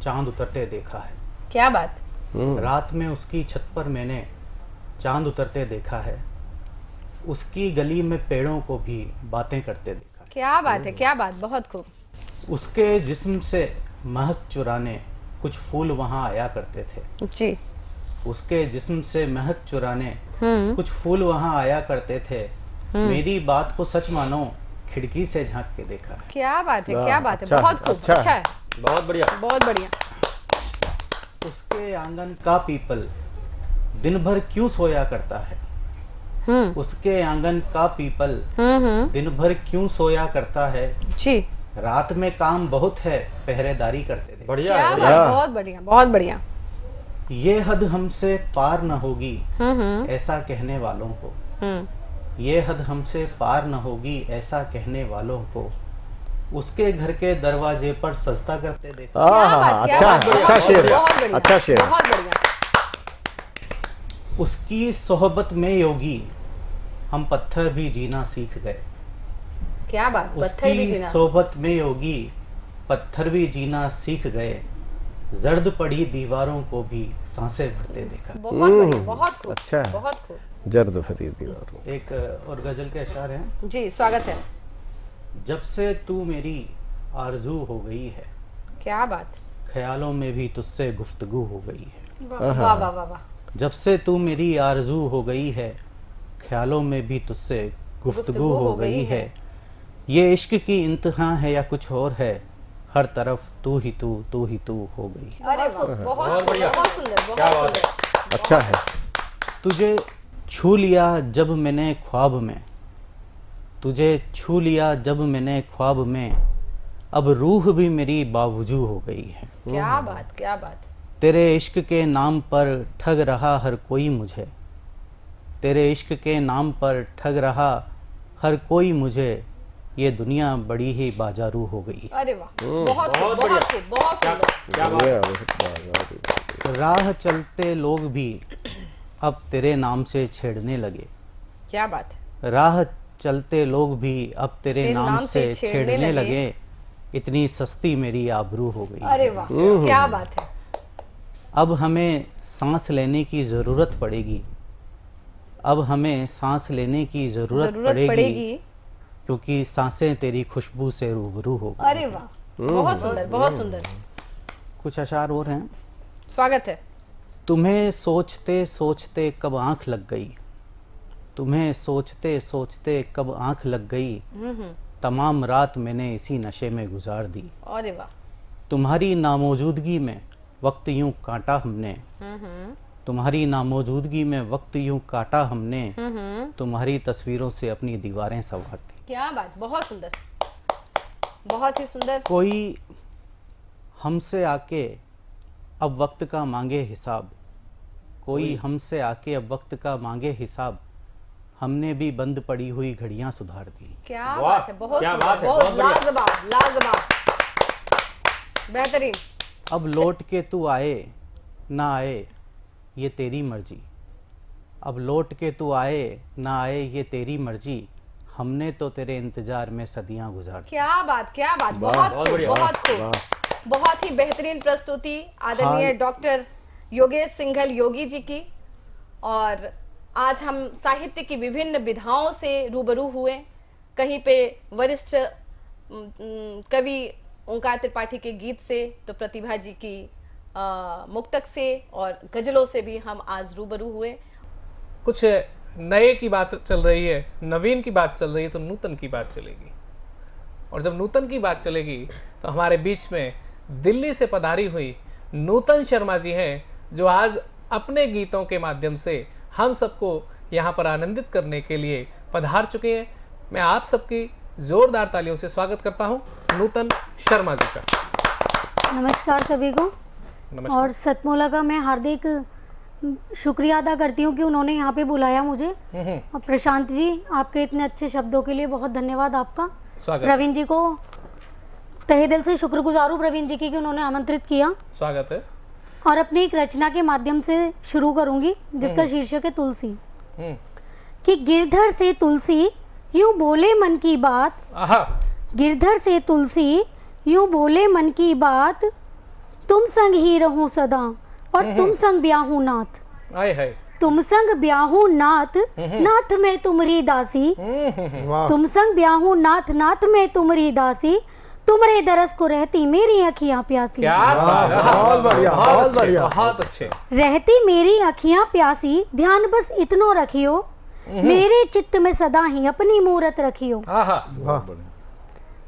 चांद उतरते देखा है। क्या बात। रात में उसकी छत पर मैंने चांद उतरते देखा है, उसकी गली में पेड़ों को भी बातें करते देखा है। क्या बात है, क्या बात, बहुत खूब। उसके जिस्म से महक चुराने कुछ फूल वहाँ आया करते थे जी। उसके जिस्म से महक चुराने कुछ फूल वहाँ आया करते थे, मेरी बात को सच मानो खिड़की से झांक के देखा है। क्या बात है, क्या बात है, बहुत खूब, अच्छा है, बहुत बढ़िया, बहुत बढ़िया। उसके आंगन का पीपल दिन भर क्यों सोया करता है, उसके आंगन का पीपल दिन भर क्यों सोया करता है जी। रात में काम बहुत है पहरेदारी करते थे। बढ़िया, क्या बात, बहुत बढ़िया, बहुत बढ़िया। ये हद हमसे पार न होगी ऐसा कहने वालों को, ये हद हमसे पार न होगी ऐसा कहने वालों को, उसके घर के दरवाजे पर सजदा करते देखा। अच्छा शेर, अच्छा शेर। बहुत बढ़िया। उसकी सोहबत में योगी हम पत्थर भी जीना सीख गए। क्या बात, पत्थर भी उसकी जीना। सोहबत में योगी पत्थर भी जीना सीख गए, जर्द पड़ी दीवारों को भी सांसें भरते देखा। बहुत बढ़िया, बहुत खूब, अच्छा है। बहुत खूब। जर्द भरी दीवारों। एक और गजल के अशार हैं। जी, स्वागत है। जब से तू मेरी आरजू हो गई है, क्या बात। ख्यालों में भी तुझसे गुफ्तगू हो गई है। वाह वाह वाह वाह। जब से तू मेरी आरजू हो गई है, ख्यालों में भी तुझसे गुफ्तगू हो गई है, ये इश्क की इंतहा है या कुछ और है, हर तरफ तू ही तू हो गई। अरे बहुत बढ़िया, बहुत सुंदर, बहुत सुंदर। अच्छा है। तुझे छू लिया जब मैंने ख्वाब में, तुझे छू लिया जब मैंने ख्वाब में, अब रूह भी मेरी बावजू हो गई है। क्या बात, क्या बात। तेरे इश्क के नाम पर ठग रहा हर कोई मुझे, तेरे इश्क के नाम पर ठग रहा हर कोई मुझे, ये दुनिया बड़ी ही बाजारू हो गई। अरे वाह, बहुत खूब, बहुत खूब, बहुत सुंदर। राह चलते लोग भी अब तेरे नाम से छेड़ने लगे। क्या बात है। राह चलते लोग भी अब तेरे नाम से छेड़ने लगे, इतनी सस्ती मेरी आबरू हो गई। अरे वाह, क्या बात है। अब हमें सांस लेने की जरूरत पड़ेगी, अब हमें सांस लेने की जरूरत पड़ेगी, क्योंकि सांसें तेरी खुशबू से रूबरू हो गई। अरे वाह, बहुत सुंदर, बहुत सुंदर। कुछ अशार और हैं। स्वागत है। तुम्हें सोचते सोचते कब आंख लग गई, तुम्हें सोचते सोचते कब आंख लग गई, तमाम रात मैंने इसी नशे में गुजार दी। अरे वाह। तुम्हारी नामौजूदगी में वक्त यूं काटा हमने, तुम्हारी नामौजूदगी में वक्त यूं काटा हमने, तुम्हारी तस्वीरों से अपनी दीवारें संवारती। क्या बात, बहुत सुंदर, बहुत ही सुंदर। कोई हमसे आके अब वक्त का मांगे हिसाब, कोई हमसे आके अब वक्त का मांगे हिसाब, हमने भी बंद पड़ी हुई घड़ियां सुधार दी। क्या बात है, बहुत सुंदर, बहुत लाजवाब, लाजवाब, बेहतरीन। अब लौट के तू आए ना आए ये तेरी मर्जी, अब लौट के तू आए ना आए ये तेरी मर्जी, हमने तो तेरे इंतजार में सदियां गुजार दी। क्या बात, क्या बात, बहुत खूब, बहुत खूब, बहुत ही बेहतरीन प्रस्तुति आदरणीय डॉक्टर योगेश सिंघल योगी जी की। और आज हम साहित्य की विभिन्न विधाओं से रूबरू हुए। कहीं पे वरिष्ठ कवि ओंकार त्रिपाठी के गीत से, तो प्रतिभा जी की मुक्तक से और गजलों से भी हम आज रूबरू हुए। कुछ नए की बात चल रही है, नवीन की बात चल रही है, तो नूतन की बात चलेगी। और जब नूतन की बात चलेगी तो हमारे बीच में दिल्ली से पधारी हुई नूतन शर्मा जी हैं, जो आज अपने गीतों के माध्यम से हम सबको यहाँ पर आनंदित करने के लिए पधार चुके हैं। मैं आप सबकी जोरदार तालियों से स्वागत करता हूँ नूतन शर्मा जी का। नमस्कार सभी को। नमस्कार। और सतमोला का मैं हार्दिक शुक्रिया अदा करती हूँ कि उन्होंने यहाँ पे बुलाया मुझे। और प्रशांत जी, आपके इतने अच्छे शब्दों के लिए बहुत धन्यवाद आपका। प्रवीण जी को तहे दिल से शुक्रगुजार हूँ, प्रवीण जी की, कि उन्होंने आमंत्रित किया। स्वागत है। और अपनी एक रचना के माध्यम से शुरू करूंगी जिसका शीर्षक है तुलसी। कि गिरधर से तुलसी यूं बोले मन की बात, गिरधर से तुलसी यूं बोले मन की बात, तुम संग ही रहूं सदा और तुम संग ब्याहूं नाथ, तुम संग ब्याहूं नाथ, नाथ में तुम्हारी दासी, तुम संग ब्याहूं नाथ, नाथ में तुम्हारी दासी, तुम्हारे दरस को रहती मेरी अखियां प्यासी। बहुत बढ़िया, बहुत बढ़िया, बहुत अच्छे। रहती मेरी अखियां प्यासी, ध्यान बस इतनो रखियो, मेरे चित्त में सदा ही अपनी मूरत रखियो,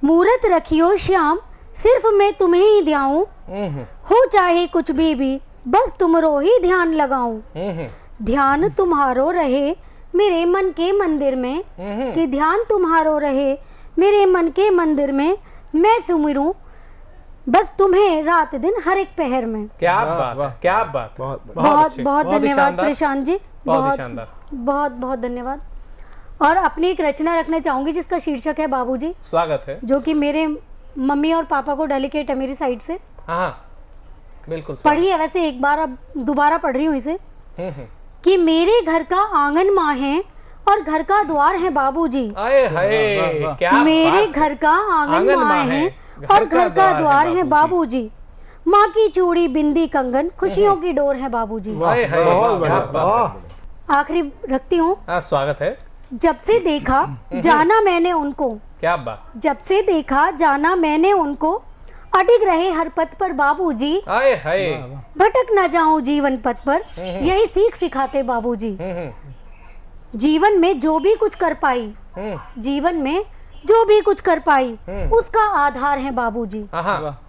मूरत रखियो श्याम, सिर्फ मैं तुम्हें ही ध्याऊं, हो चाहे कुछ भी बस तुमरो ही ध्यान लगाऊं, ध्यान तुम्हारो रहे मेरे मन के मंदिर में, कि ध्यान तुम्हारो रहे मेरे मन के मंदिर में, मैं सुमिरूं बस तुम्हें रात दिन हर एक पहर में। क्या बात, क्या बात, बहुत बहुत धन्यवाद प्रशांत जी, बहुत बहुत बहुत धन्यवाद। और अपनी एक रचना रखना चाहूंगी जिसका शीर्षक है बाबूजी। स्वागत है। जो कि मेरे मम्मी और पापा को डेलिकेट है मेरी साइड से। हाँ बिल्कुल पढ़ी है वैसे, एक बार अब दोबारा पढ़ रही हूँ इसे। कि मेरे घर का आंगन माँ है और घर का द्वार है बाबूजी, मेरे घर का आंगन माँ है और घर का द्वार है बाबूजी, माँ की चूड़ी बिंदी कंगन खुशियों की डोर है बाबूजी। आखिरी रखती हूँ। स्वागत है। जब से देखा जाना मैंने उनको, क्या बात, जब से देखा जाना मैंने उनको, अडिग रहे हर पथ पर बाबूजी, भटक न जाऊं जीवन पथ पर, यही सीख सिखाते बाबूजी। जीवन में जो भी कुछ कर पाई, जीवन में जो भी कुछ कर पाई, उसका आधार है बाबूजी,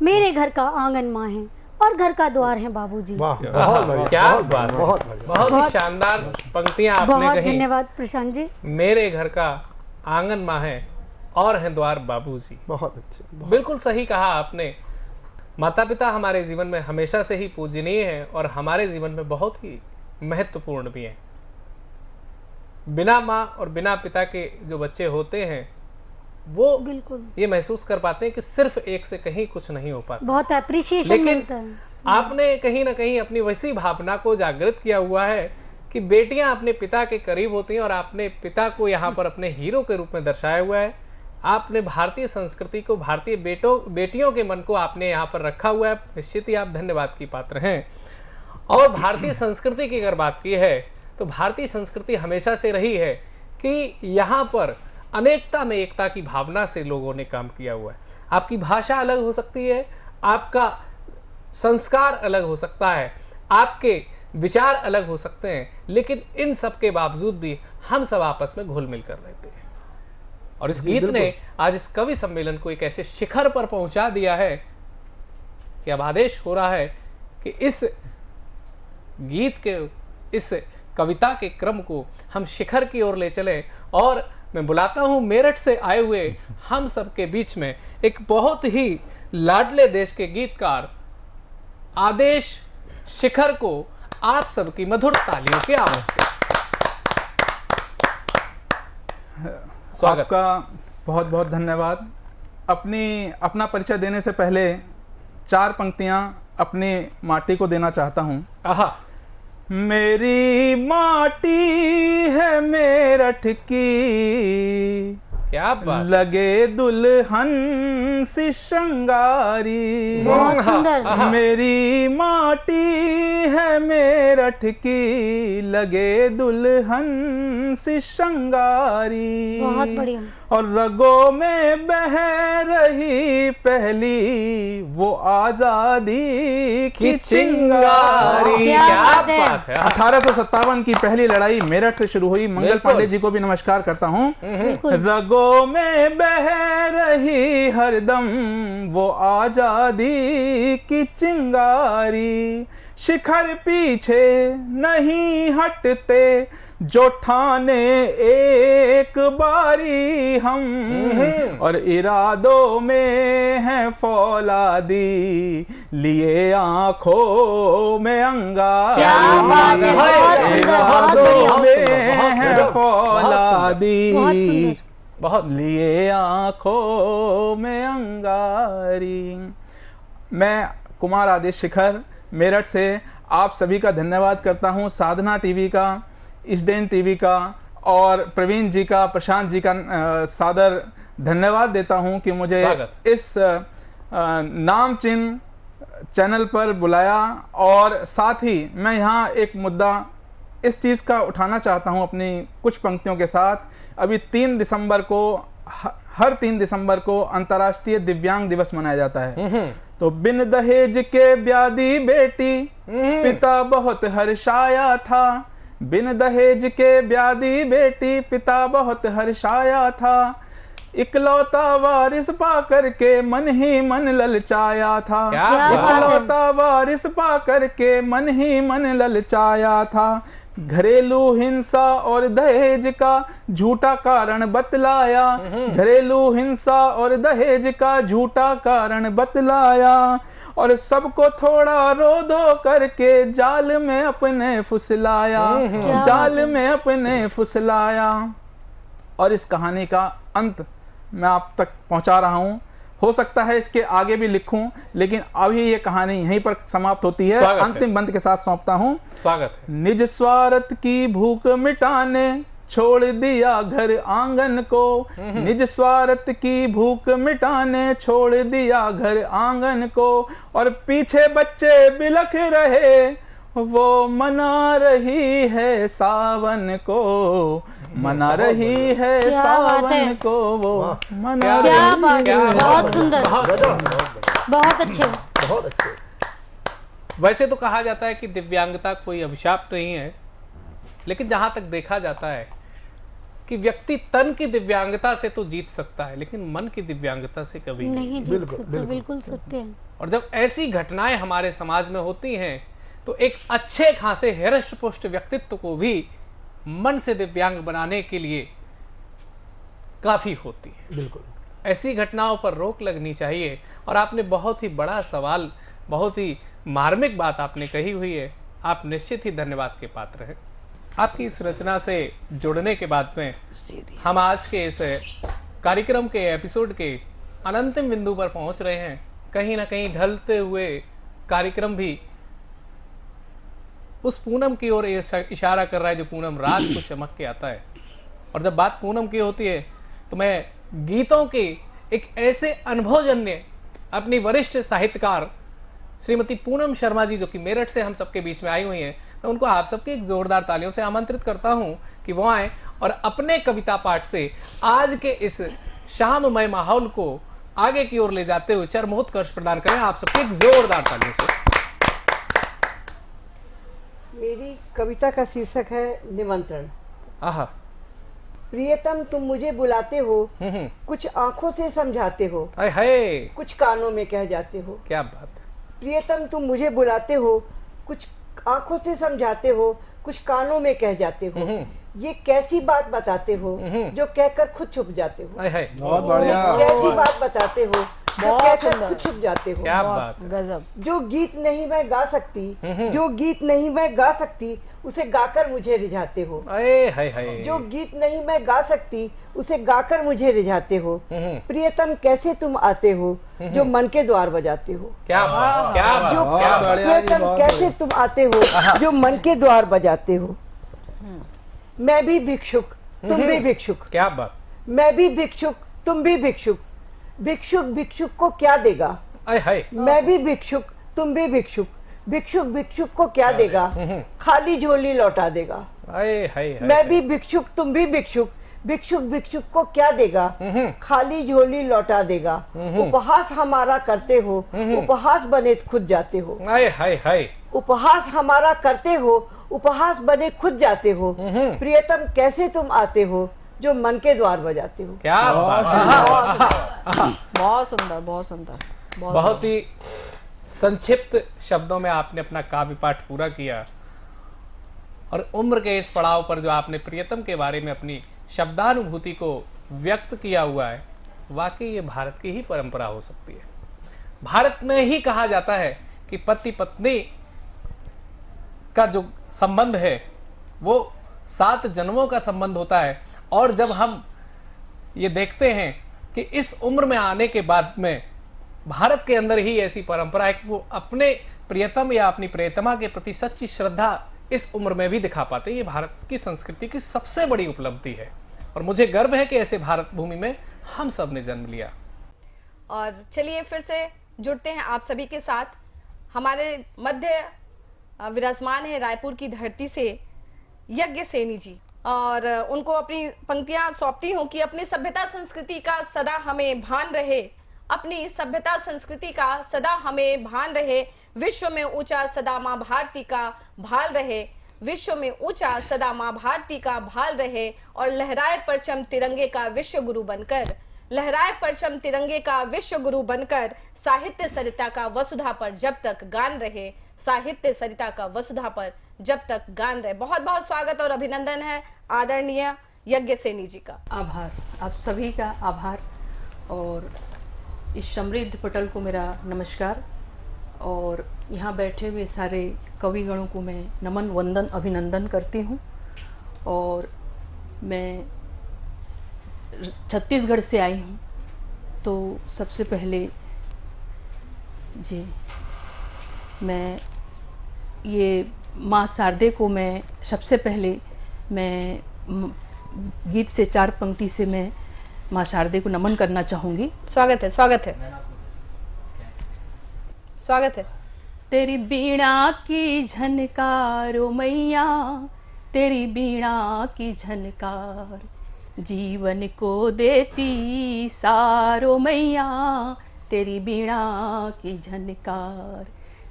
मेरे घर का आंगन माँ है और घर का द्वार है बाबूजी। क्या बात, बहुत ही शानदार पंक्तियां आपने बहुत कही। धन्यवाद प्रशांत जी। मेरे घर का आंगन माँ है और है द्वार बाबूजी। बहुत अच्छे, बिल्कुल सही कहा आपने। माता पिता हमारे जीवन में हमेशा से ही पूजनीय है और हमारे जीवन में बहुत ही महत्वपूर्ण भी है। बिना माँ और बिना पिता के जो बच्चे होते हैं वो बिल्कुल ये महसूस कर पाते हैं कि सिर्फ एक से कहीं कुछ नहीं हो पाता। बहुत एप्रिशिएशन मिलता है। आपने कहीं ना कहीं अपनी वैसी भावना को जागृत किया हुआ है कि बेटियां अपने पिता के करीब होती हैं और आपने पिता को यहाँ पर अपने हीरो के रूप में दर्शाया हुआ है। आपने भारतीय संस्कृति को, भारतीय बेटियों के मन को आपने यहाँ पर रखा हुआ है। निश्चित ही आप धन्यवाद की पात्र हैं। और भारतीय संस्कृति की अगर बात की है तो भारतीय संस्कृति हमेशा से रही है कि यहाँ पर अनेकता में एकता की भावना से लोगों ने काम किया हुआ है। आपकी भाषा अलग हो सकती है, आपका संस्कार अलग हो सकता है, आपके विचार अलग हो सकते हैं, लेकिन इन सब के बावजूद भी हम सब आपस में घुल मिल कर रहते हैं। और इस गीत ने आज इस कवि सम्मेलन को एक ऐसे शिखर पर पहुंचा दिया है कि अब आदेश हो रहा है कि इस गीत के, इस कविता के क्रम को हम शिखर की ओर ले चले। और मैं बुलाता हूं मेरठ से आए हुए हम सबके बीच में एक बहुत ही लाडले देश के गीतकार आदेश शिखर को आप सबकी मधुर तालियों की आवाज से स्वागत। आपका बहुत बहुत धन्यवाद। अपना परिचय देने से पहले 4 पंक्तियां अपनी माटी को देना चाहता हूं। आहा। मेरी माटी है मेरठ की, क्या बात, लगे दुल्हन सी श्रृंगारी। बहुत सुंदर। मेरी माटी है मेरठ की, लगे दुल्हन सी श्रृंगारी। बहुत बढ़िया। और रगों में बह रही पहली वो आजादी की चिंगारी। क्या बात है। 1857 की पहली लड़ाई मेरठ से शुरू हुई। मंगल पांडे जी को भी नमस्कार करता हूँ। रगों में बह रही हरदम वो आजादी की चिंगारी। शिखर पीछे नहीं हटते जो ठाने एक बारी हम, और इरादों में है फौलादी लिए आंखों में अंगारी। इरादों में है फौलादी लिए आंखों में अंगारी। मैं कुमार आदेश शिखर मेरठ से आप सभी का धन्यवाद करता हूं। साधना टीवी का, इसडेन टीवी का और प्रवीण जी का, प्रशांत जी का सादर धन्यवाद देता हूं कि मुझे इस नामचीन चैनल पर बुलाया। और साथ ही मैं यहाँ एक मुद्दा इस चीज़ का उठाना चाहता हूं अपनी कुछ पंक्तियों के साथ। अभी 3 दिसंबर को, हर 3 दिसंबर को अंतर्राष्ट्रीय दिव्यांग दिवस मनाया जाता है। तो बिन दहेज के ब्यादी बेटी पिता बहुत हर्षाया था। बिन दहेज के ब्यादी बेटी पिता बहुत हर्षाया था। इकलौता वारिस पा करके मन ही मन ललचाया था। इकलौता वारिस पा करके मन ही मन ललचाया था। घरेलू हिंसा और दहेज का झूठा कारण बतलाया। घरेलू हिंसा और दहेज का झूठा कारण बतलाया। और सबको थोड़ा रो दो करके जाल में अपने फुसलाया। जाल में अपने फुसलाया। और इस कहानी का अंत मैं आप तक पहुंचा रहा हूं। हो सकता है इसके आगे भी लिखूं, लेकिन अभी ये कहानी यहीं पर समाप्त होती है। अंतिम बंद के साथ सौंपता हूं। स्वागत है। निज स्वार्थ की भूख मिटाने छोड़ दिया घर आंगन को। निज स्वार्थ की भूख मिटाने छोड़ दिया घर आंगन को। और पीछे बच्चे बिलख रहे वो मना रही है सावन को। मना रही है सावन को वो मना रही है। बहुत सुंदर, बहुत अच्छे, बहुत अच्छे। वैसे तो कहा जाता है कि दिव्यांगता कोई अभिशाप नहीं है, लेकिन जहां तक देखा जाता है कि व्यक्ति तन की दिव्यांगता से तो जीत सकता है, लेकिन मन की दिव्यांगता से कभी नहीं जीत सकता। बिल्कुल सत्य है। और जब ऐसी घटनाएं हमारे समाज में होती हैं तो एक अच्छे खासे हृष्ट पुष्ट व्यक्तित्व को भी मन से दिव्यांग बनाने के लिए काफी होती है। बिल्कुल ऐसी घटनाओं पर रोक लगनी चाहिए। और आपने बहुत ही बड़ा सवाल, बहुत ही मार्मिक बात आपने कही हुई है। आप निश्चित ही धन्यवाद के पात्र हैं। आपकी इस रचना से जुड़ने के बाद में हम आज के इस कार्यक्रम के एपिसोड के अनंतिम बिंदु पर पहुंच रहे हैं। कहीं ना कहीं ढलते हुए कार्यक्रम भी उस पूनम की ओर इशारा कर रहा है जो पूनम रात को चमक के आता है। और जब बात पूनम की होती है तो मैं गीतों के एक ऐसे अनुभवजन्य अपनी वरिष्ठ साहित्यकार श्रीमती पूनम शर्मा जी, जो कि मेरठ से हम सबके बीच में आई हुई हैं, मैं उनको आप सबके एक जोरदार तालियों से आमंत्रित करता हूं कि वो आए और अपने कविता पाठ से आज के इस शाममय माहौल को आगे की ओर ले जाते हुए चरमोत्कर्ष प्रदान करें। आप सबके एक जोरदार तालियों से। मेरी कविता का शीर्षक है निमंत्रण। आहा। प्रियतम तुम मुझे बुलाते हो, कुछ आंखों से समझाते हो, हाय कुछ कानों में कह जाते हो। क्या बात। प्रियतम तुम मुझे बुलाते हो, कुछ आंखों से समझाते हो, कुछ कानों में कह जाते हो, ये कैसी बात बताते हो जो कहकर खुद छुप जाते हो। बहुत बढ़िया। कैसी बात बताते हो जो कहकर खुद छुप जाते हो। क्या बात, गजब। जो गीत नहीं मैं गा सकती, जो गीत नहीं मैं गा सकती, उसे गाकर मुझे रिझाते हो। जो गीत नहीं मैं गा सकती, उसे गाकर मुझे रिझाते हो। प्रियतम कैसे तुम आते हो जो मन के द्वार बजाते हो। क्या बात, क्या बात, जो क्या बात। प्रियतम कैसे तुम आते हो जो मन के द्वार बजाते हो। मैं भी भिक्षुक, तुम भी भिक्षुक। क्या बात। मैं भी भिक्षुक, तुम भी भिक्षुक। भिक्षुक भिक्षुक को क्या देगा। मैं भी भिक्षुक, तुम भी भिक्षुक। भिक्षुक भिक्षुक को क्या देगा, खाली झोली लौटा देगा। मैं भी भिक्षुक, तुम भी भिक्षुक। भिक्षुक भिक्षुक को क्या देगा, खाली झोली लौटा देगा। उपहास हमारा करते हो, उपहास बने खुद जाते हो। उपहास हमारा करते हो, उपहास बने खुद जाते हो। प्रियतम कैसे तुम आते हो जो मन के द्वार बजाते हो। क्या बात। बहुत सुंदर, बहुत सुंदर, बहुत ही संक्षिप्त शब्दों में आपने अपना काव्य पाठ पूरा किया और उम्र के इस पड़ाव पर जो आपने प्रियतम के बारे में अपनी शब्दानुभूति को व्यक्त किया हुआ है, वाकई ये भारत की ही परंपरा हो सकती है। भारत में ही कहा जाता है कि पति पत्नी का जो संबंध है वो 7 जन्मों का संबंध होता है। और जब हम ये देखते हैं कि इस उम्र में आने के बाद में भारत के अंदर ही ऐसी परंपरा है कि वो अपने प्रियतम या अपनी प्रियतमा के प्रति सच्ची श्रद्धा इस उम्र में भी दिखा पाते हैं। ये भारत की संस्कृति की सबसे बड़ी उपलब्धि है और मुझे गर्व है कि ऐसे भारत भूमि में हम सब ने जन्म लिया। और चलिए फिर से जुड़ते हैं आप सभी के साथ। हमारे मध्य विराजमान है रायपुर की धरती से यज्ञ सेनी जी, और उनको अपनी पंक्तियां सौंपती हूँ कि अपनी सभ्यता संस्कृति का सदा हमें भान रहे। अपनी सभ्यता संस्कृति का सदा हमें भान रहे। विश्व में ऊंचा सदा माँ भारती का भाल रहे। विश्व में ऊंचा सदा माँ भारती का भाल रहे। और लहराए परचम तिरंगे का विश्व गुरु बनकर, लहराए परचम तिरंगे का विश्व गुरु बनकर, साहित्य सरिता का वसुधा पर जब तक गान रहे। साहित्य सरिता का वसुधा पर जब तक गान रहे। बहुत बहुत स्वागत और अभिनंदन है आदरणीय यज्ञ सेनी जी का। आभार, आप सभी का आभार। और इस समृद्ध पटल को मेरा नमस्कार। और यहाँ बैठे हुए सारे कविगणों को मैं नमन वंदन अभिनंदन करती हूँ। और मैं छत्तीसगढ़ से आई हूँ, तो सबसे पहले जी मैं ये माँ शारदे को मैं सबसे पहले मैं गीत से 4 पंक्ति से मैं माँ शारदे को नमन करना चाहूँगी। स्वागत है, स्वागत है, स्वागत है। तेरी बीणा की झनकारो मैया, तेरी बीणा की झनकार, जीवन को देती सारो मैया, तेरी बीणा की झनकार।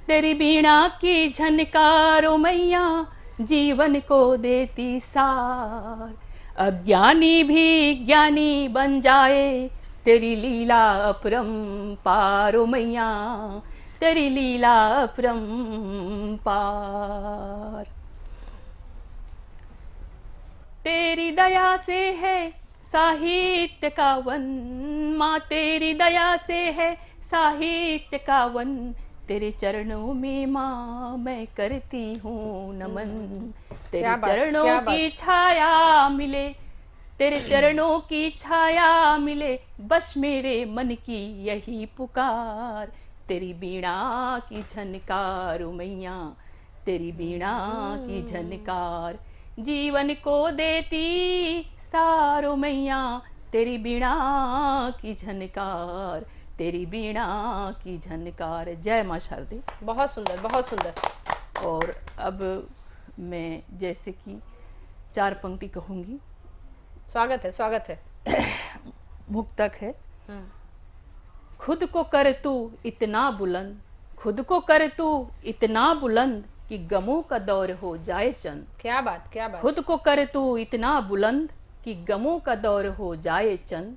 तेरी बीणा की झनकारो मैया, जीवन को देती सार। अज्ञानी भी ज्ञानी बन जाए, तेरी लीला अपरंपार मैया, तेरी लीला अपरंपार। तेरी दया से है साहित्य का वन, माँ तेरी दया से है साहित्य का वन। तेरे चरणों में माँ मैं करती हूँ नमन। तेरे चरणों की छाया मिले, तेरे चरणों की छाया मिले, बस मेरे मन की यही पुकार। तेरी बीणा की झनकार मैया, तेरी बीणा की झनकार, जीवन को देती सारो मैया, तेरी बीणा की झनकार, तेरी बीणा की झनकार। जय माँ शारदे। बहुत सुंदर, बहुत सुंदर। और अब मैं जैसे कि 4 पंक्ति कहूँगी। स्वागत है, स्वागत है। मुक्तक है। खुद को कर तू इतना बुलंद, खुद को कर तू इतना बुलंद कि गमों का दौर हो जाए चंद। क्या बात, क्या बात। खुद को कर तू इतना बुलंद कि गमों का दौर हो जाए चंद।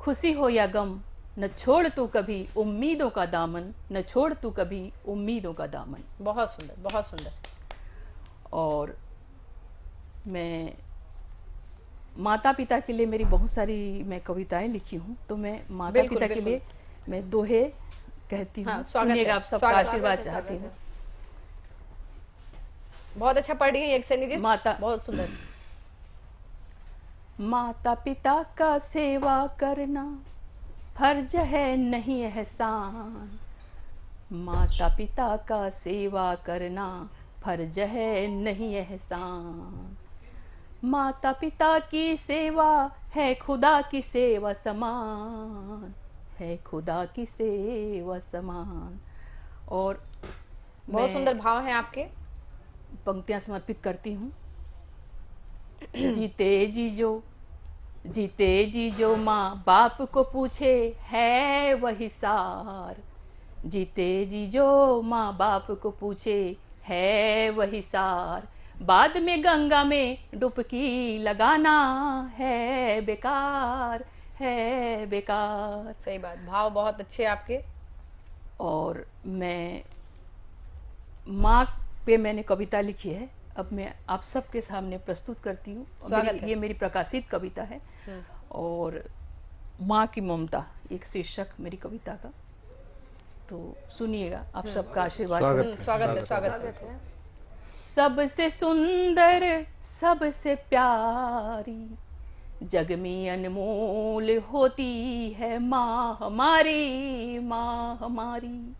खुशी हो या गम न छोड़ तू कभी उम्मीदों का दामन, न छोड़ तू कभी उम्मीदों का दामन। बहुत सुंदर, बहुत सुंदर। और मैं माता पिता के लिए मेरी बहुत सारी मैं कविताएं लिखी हूँ, तो मैं माता पिता के लिए मैं दोहे कहती हूँ। सुनिएगा, आप सबका आशीर्वाद चाहती हूँ। बहुत अच्छा पढ़ रही है यक्षिणी जी। माता, बहुत सुंदर। माता पिता का सेवा करना फर्ज है नहीं एहसान, माता पिता का सेवा करना फर्ज है नहीं एहसान, माता पिता की सेवा है खुदा की सेवा समान, है खुदा की सेवा समान। और बहुत सुंदर भाव हैं आपके। पंक्तियां समर्पित करती हूँ। जीते जी जो माँ बाप को पूछे है वही सार, जीते जी जो माँ बाप को पूछे है वही सार, बाद में गंगा में डुबकी लगाना है बेकार, है बेकार। सही बात, भाव बहुत अच्छे आपके। और मैं माँ पे मैंने कविता लिखी है, अब मैं आप सबके सामने प्रस्तुत करती हूँ। ये मेरी प्रकाशित कविता है। और माँ की ममता एक शीर्षक मेरी कविता का, तो सुनिएगा, आप सबका आशीर्वाद। स्वागत है, स्वागत है। सबसे सुंदर सबसे प्यारी जग में अनमोल होती है माँ हमारी, माँ हमारी।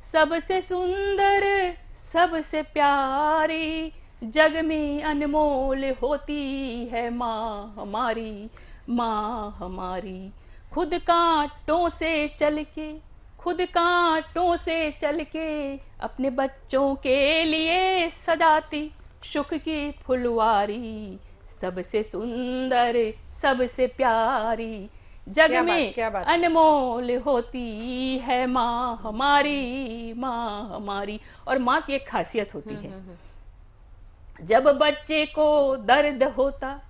सबसे सुंदर सबसे प्यारी जग में अनमोल होती है माँ हमारी, माँ हमारी। खुद कांटों से चल के, खुद कांटों से चल के अपने बच्चों के लिए सजाती सुख की फुलवारी, सबसे सुंदर सबसे प्यारी जग में अनमोल होती है माँ हमारी, माँ हमारी। और माँ की एक खासियत होती है, जब बच्चे को दर्द होता,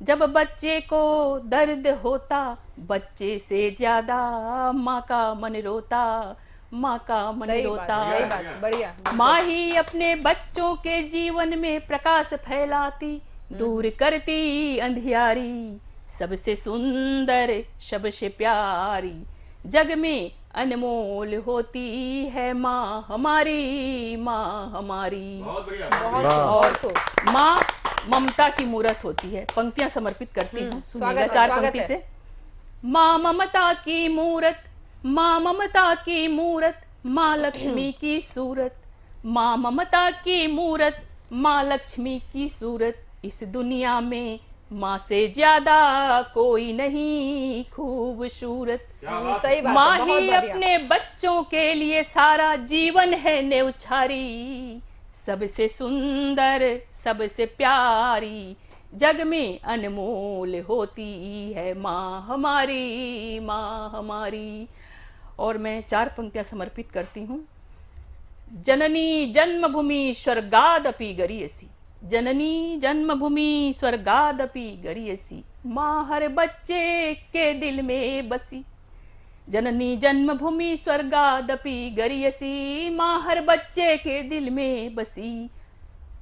जब बच्चे को दर्द होता, बच्चे से ज्यादा माँ का मन रोता, माँ का मन रोता। सही बात, बढ़िया। माँ ही अपने बच्चों के जीवन में प्रकाश फैलाती, दूर करती अंधियारी, सबसे सुंदर सबसे प्यारी जग में अनमोल होती है माँ हमारी, माँ हमारी। और माँ ममता की मूरत होती है। पंक्तियां समर्पित करती हूँ, सुनिएगा 4 पंक्ति से। माँ ममता की मूरत, माँ ममता की मूरत, माँ लक्ष्मी की सूरत, माँ ममता की मूरत, माँ लक्ष्मी की सूरत। इस दुनिया में माँ से ज्यादा कोई नहीं खूबसूरत। माँ ही अपने बच्चों के लिए सारा जीवन है न्यौछारी, सबसे सुंदर सबसे प्यारी जग में अनमोल होती है माँ हमारी, माँ हमारी। और मैं 4 पंक्तियां समर्पित करती हूँ। जननी जन्मभूमि स्वर्गादपि गरीयसी, जननी जन्मभूमि स्वर्गादपि गरीयसी, माँ हर बच्चे के दिल में बसी। जननी जन्मभूमि स्वर्गादपि गरीयसी, माँ हर बच्चे के दिल में बसी।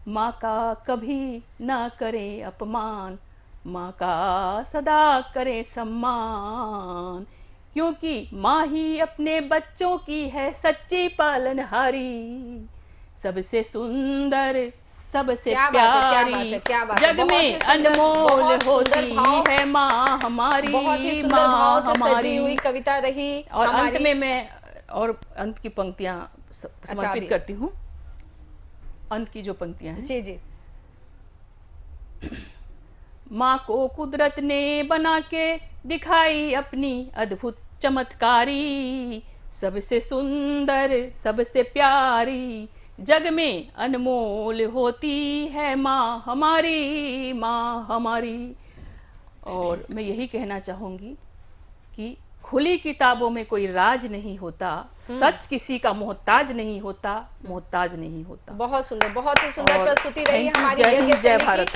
माँ का कभी ना करे अपमान, माँ का सदा करे सम्मान, क्योंकि माँ ही अपने बच्चों की है सच्ची पालनहारी, सबसे सुंदर सबसे प्यारी जग में अनमोल होती है माँ हमारी, माँ हमारी। हुई कविता रही। और अंत में मैं और अंत की पंक्तियां समर्पित करती हूँ। अंत की जो पंक्तियां हैं, जी जी। माँ को कुदरत ने बना के दिखाई अपनी अद्भुत चमत्कारी, सबसे सुंदर सबसे प्यारी जग में अनमोल होती है माँ हमारी, माँ हमारी। और मैं यही कहना चाहूंगी कि खुली किताबों में कोई राज नहीं होता, सच किसी का मोहताज नहीं होता, मोहताज नहीं होता। बहुत सुंदर, बहुत ही सुंदर प्रस्तुति रही हमारी जय भारत।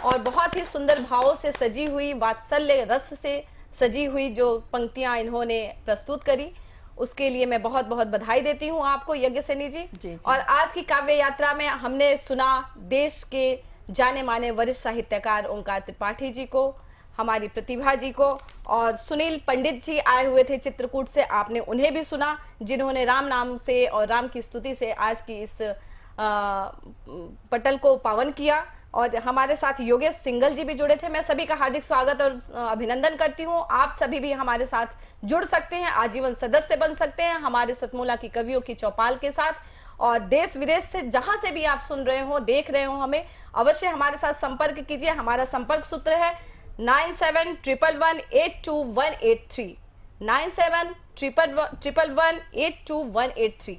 और बहुत ही सुंदर भावों से सजी हुई, वात्सल्य रस से सजी हुई जो पंक्तियां इन्होंने प्रस्तुत करी, उसके लिए मैं बहुत बहुत बधाई देती हूँ आपको यज्ञसेनी जी। और आज की काव्य यात्रा में हमने सुना देश के जाने माने वरिष्ठ साहित्यकार ओंकार त्रिपाठी जी को, हमारी प्रतिभा जी को, और सुनील पंडित जी आए हुए थे चित्रकूट से, आपने उन्हें भी सुना, जिन्होंने राम नाम से और राम की स्तुति से आज की इस पटल को पावन किया। और हमारे साथ योगेश सिंगल जी भी जुड़े थे। मैं सभी का हार्दिक स्वागत और अभिनंदन करती हूँ। आप सभी भी हमारे साथ जुड़ सकते हैं, आजीवन सदस्य बन सकते हैं हमारे सतमोला की कवियों की चौपाल के साथ। और देश विदेश से जहां से भी आप सुन रहे हो, देख रहे हो, हमें अवश्य हमारे साथ संपर्क कीजिए। हमारा संपर्क सूत्र है 9711182183, 9711182183।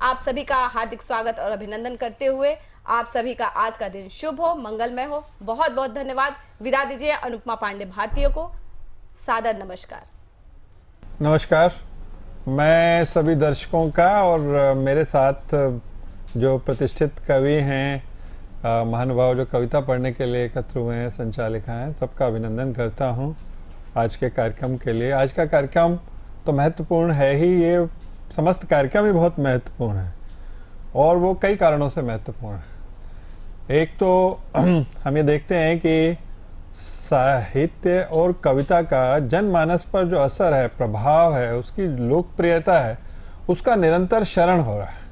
आप सभी का हार्दिक स्वागत और अभिनंदन करते हुए आप सभी का आज का दिन शुभ हो, मंगलमय हो। बहुत बहुत धन्यवाद। विदा दीजिए अनुपमा पांडे भारतीय को। सादर नमस्कार। नमस्कार। मैं सभी दर्शकों का और मेरे साथ जो प्रतिष्ठित कवि हैं, महानुभाव जो कविता पढ़ने के लिए एकत्र हुए हैं, संचालिका हैं, सबका अभिनंदन करता हूं आज के कार्यक्रम के लिए। आज का कार्यक्रम तो महत्वपूर्ण है ही, ये समस्त कार्यक्रम ही बहुत महत्वपूर्ण है और वो कई कारणों से महत्वपूर्ण है। एक तो हम ये देखते हैं कि साहित्य और कविता का जनमानस पर जो असर है, प्रभाव है, उसकी लोकप्रियता है, उसका निरंतर क्षरण हो रहा है।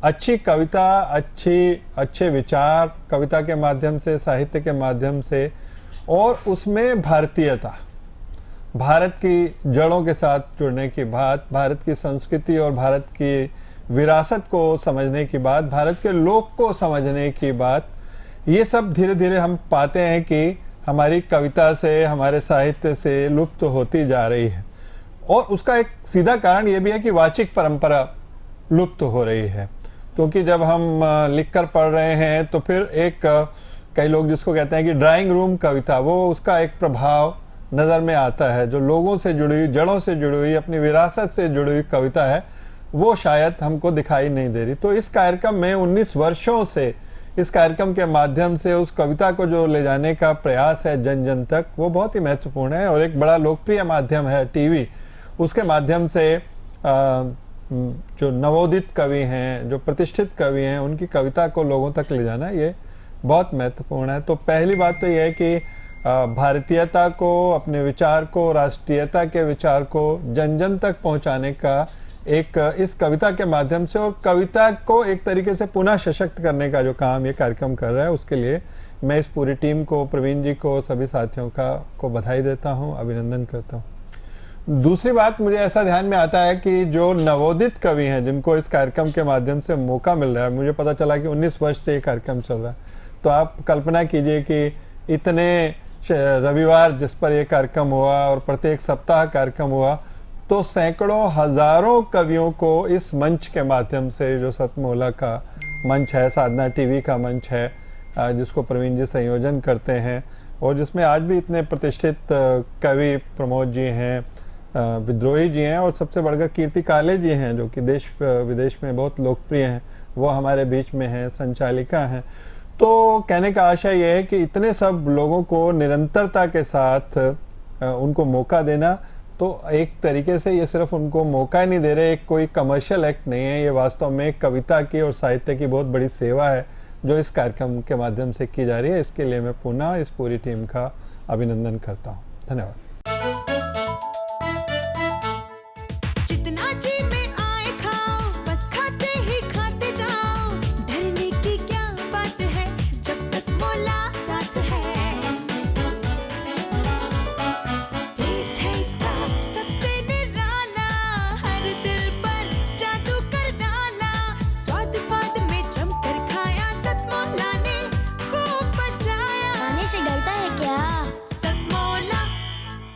अच्छी कविता, अच्छे विचार कविता के माध्यम से, साहित्य के माध्यम से, और उसमें भारतीयता, भारत की जड़ों के साथ जुड़ने की बात, भारत की संस्कृति और भारत की विरासत को समझने की बात, भारत के लोक को समझने की बात, ये सब धीरे धीरे हम पाते हैं कि हमारी कविता से, हमारे साहित्य से लुप्त होती जा रही है। और उसका एक सीधा कारण ये भी है कि वाचिक परंपरा लुप्त हो रही है, क्योंकि जब हम लिखकर पढ़ रहे हैं तो फिर एक कई लोग जिसको कहते हैं कि ड्राइंग रूम कविता, वो उसका एक प्रभाव नज़र में आता है। जो लोगों से जुड़ी हुई, जड़ों से जुड़ी हुई, अपनी विरासत से जुड़ी हुई कविता है, वो शायद हमको दिखाई नहीं दे रही। तो इस कार्यक्रम में 19 वर्षों से इस कार्यक्रम के माध्यम से उस कविता को जो ले जाने का प्रयास है जन जन तक, वो बहुत ही महत्वपूर्ण है। और एक बड़ा लोकप्रिय माध्यम है टीवी, उसके माध्यम से जो नवोदित कवि हैं, जो प्रतिष्ठित कवि हैं, उनकी कविता को लोगों तक ले जाना, ये बहुत महत्वपूर्ण है। तो पहली बात तो ये है कि भारतीयता को, अपने विचार को, राष्ट्रीयता के विचार को जन जन तक पहुंचाने का एक इस कविता के माध्यम से, और कविता को एक तरीके से पुनः सशक्त करने का जो काम ये कार्यक्रम कर रहा है, उसके लिए मैं इस पूरी टीम को, प्रवीण जी को, सभी साथियों को बधाई देता हूँ, अभिनंदन करता हूँ। दूसरी बात मुझे ऐसा ध्यान में आता है कि जो नवोदित कवि हैं, जिनको इस कार्यक्रम के माध्यम से मौका मिल रहा है, मुझे पता चला कि 19 वर्ष से ये कार्यक्रम चल रहा है, तो आप कल्पना कीजिए कि इतने रविवार जिस पर यह कार्यक्रम हुआ और प्रत्येक सप्ताह कार्यक्रम हुआ, तो सैकड़ों हजारों कवियों को इस मंच के माध्यम से, जो सतमोला का मंच है, साधना टीवी का मंच है, जिसको प्रवीण जी संयोजन करते हैं, और जिसमें आज भी इतने प्रतिष्ठित कवि प्रमोद जी हैं, विद्रोही जी हैं, और सबसे बढ़कर कीर्ति काले जी हैं, जो कि देश विदेश में बहुत लोकप्रिय हैं, वो हमारे बीच में हैं, संचालिका हैं। तो कहने का आशय ये है कि इतने सब लोगों को निरंतरता के साथ उनको मौका देना, तो एक तरीके से ये सिर्फ उनको मौका ही नहीं दे रहे, एक कोई कमर्शियल एक्ट नहीं है, ये वास्तव में कविता की और साहित्य की बहुत बड़ी सेवा है जो इस कार्यक्रम के माध्यम से की जा रही है। इसके लिए मैं पुनः इस पूरी टीम का अभिनंदन करता हूँ। धन्यवाद।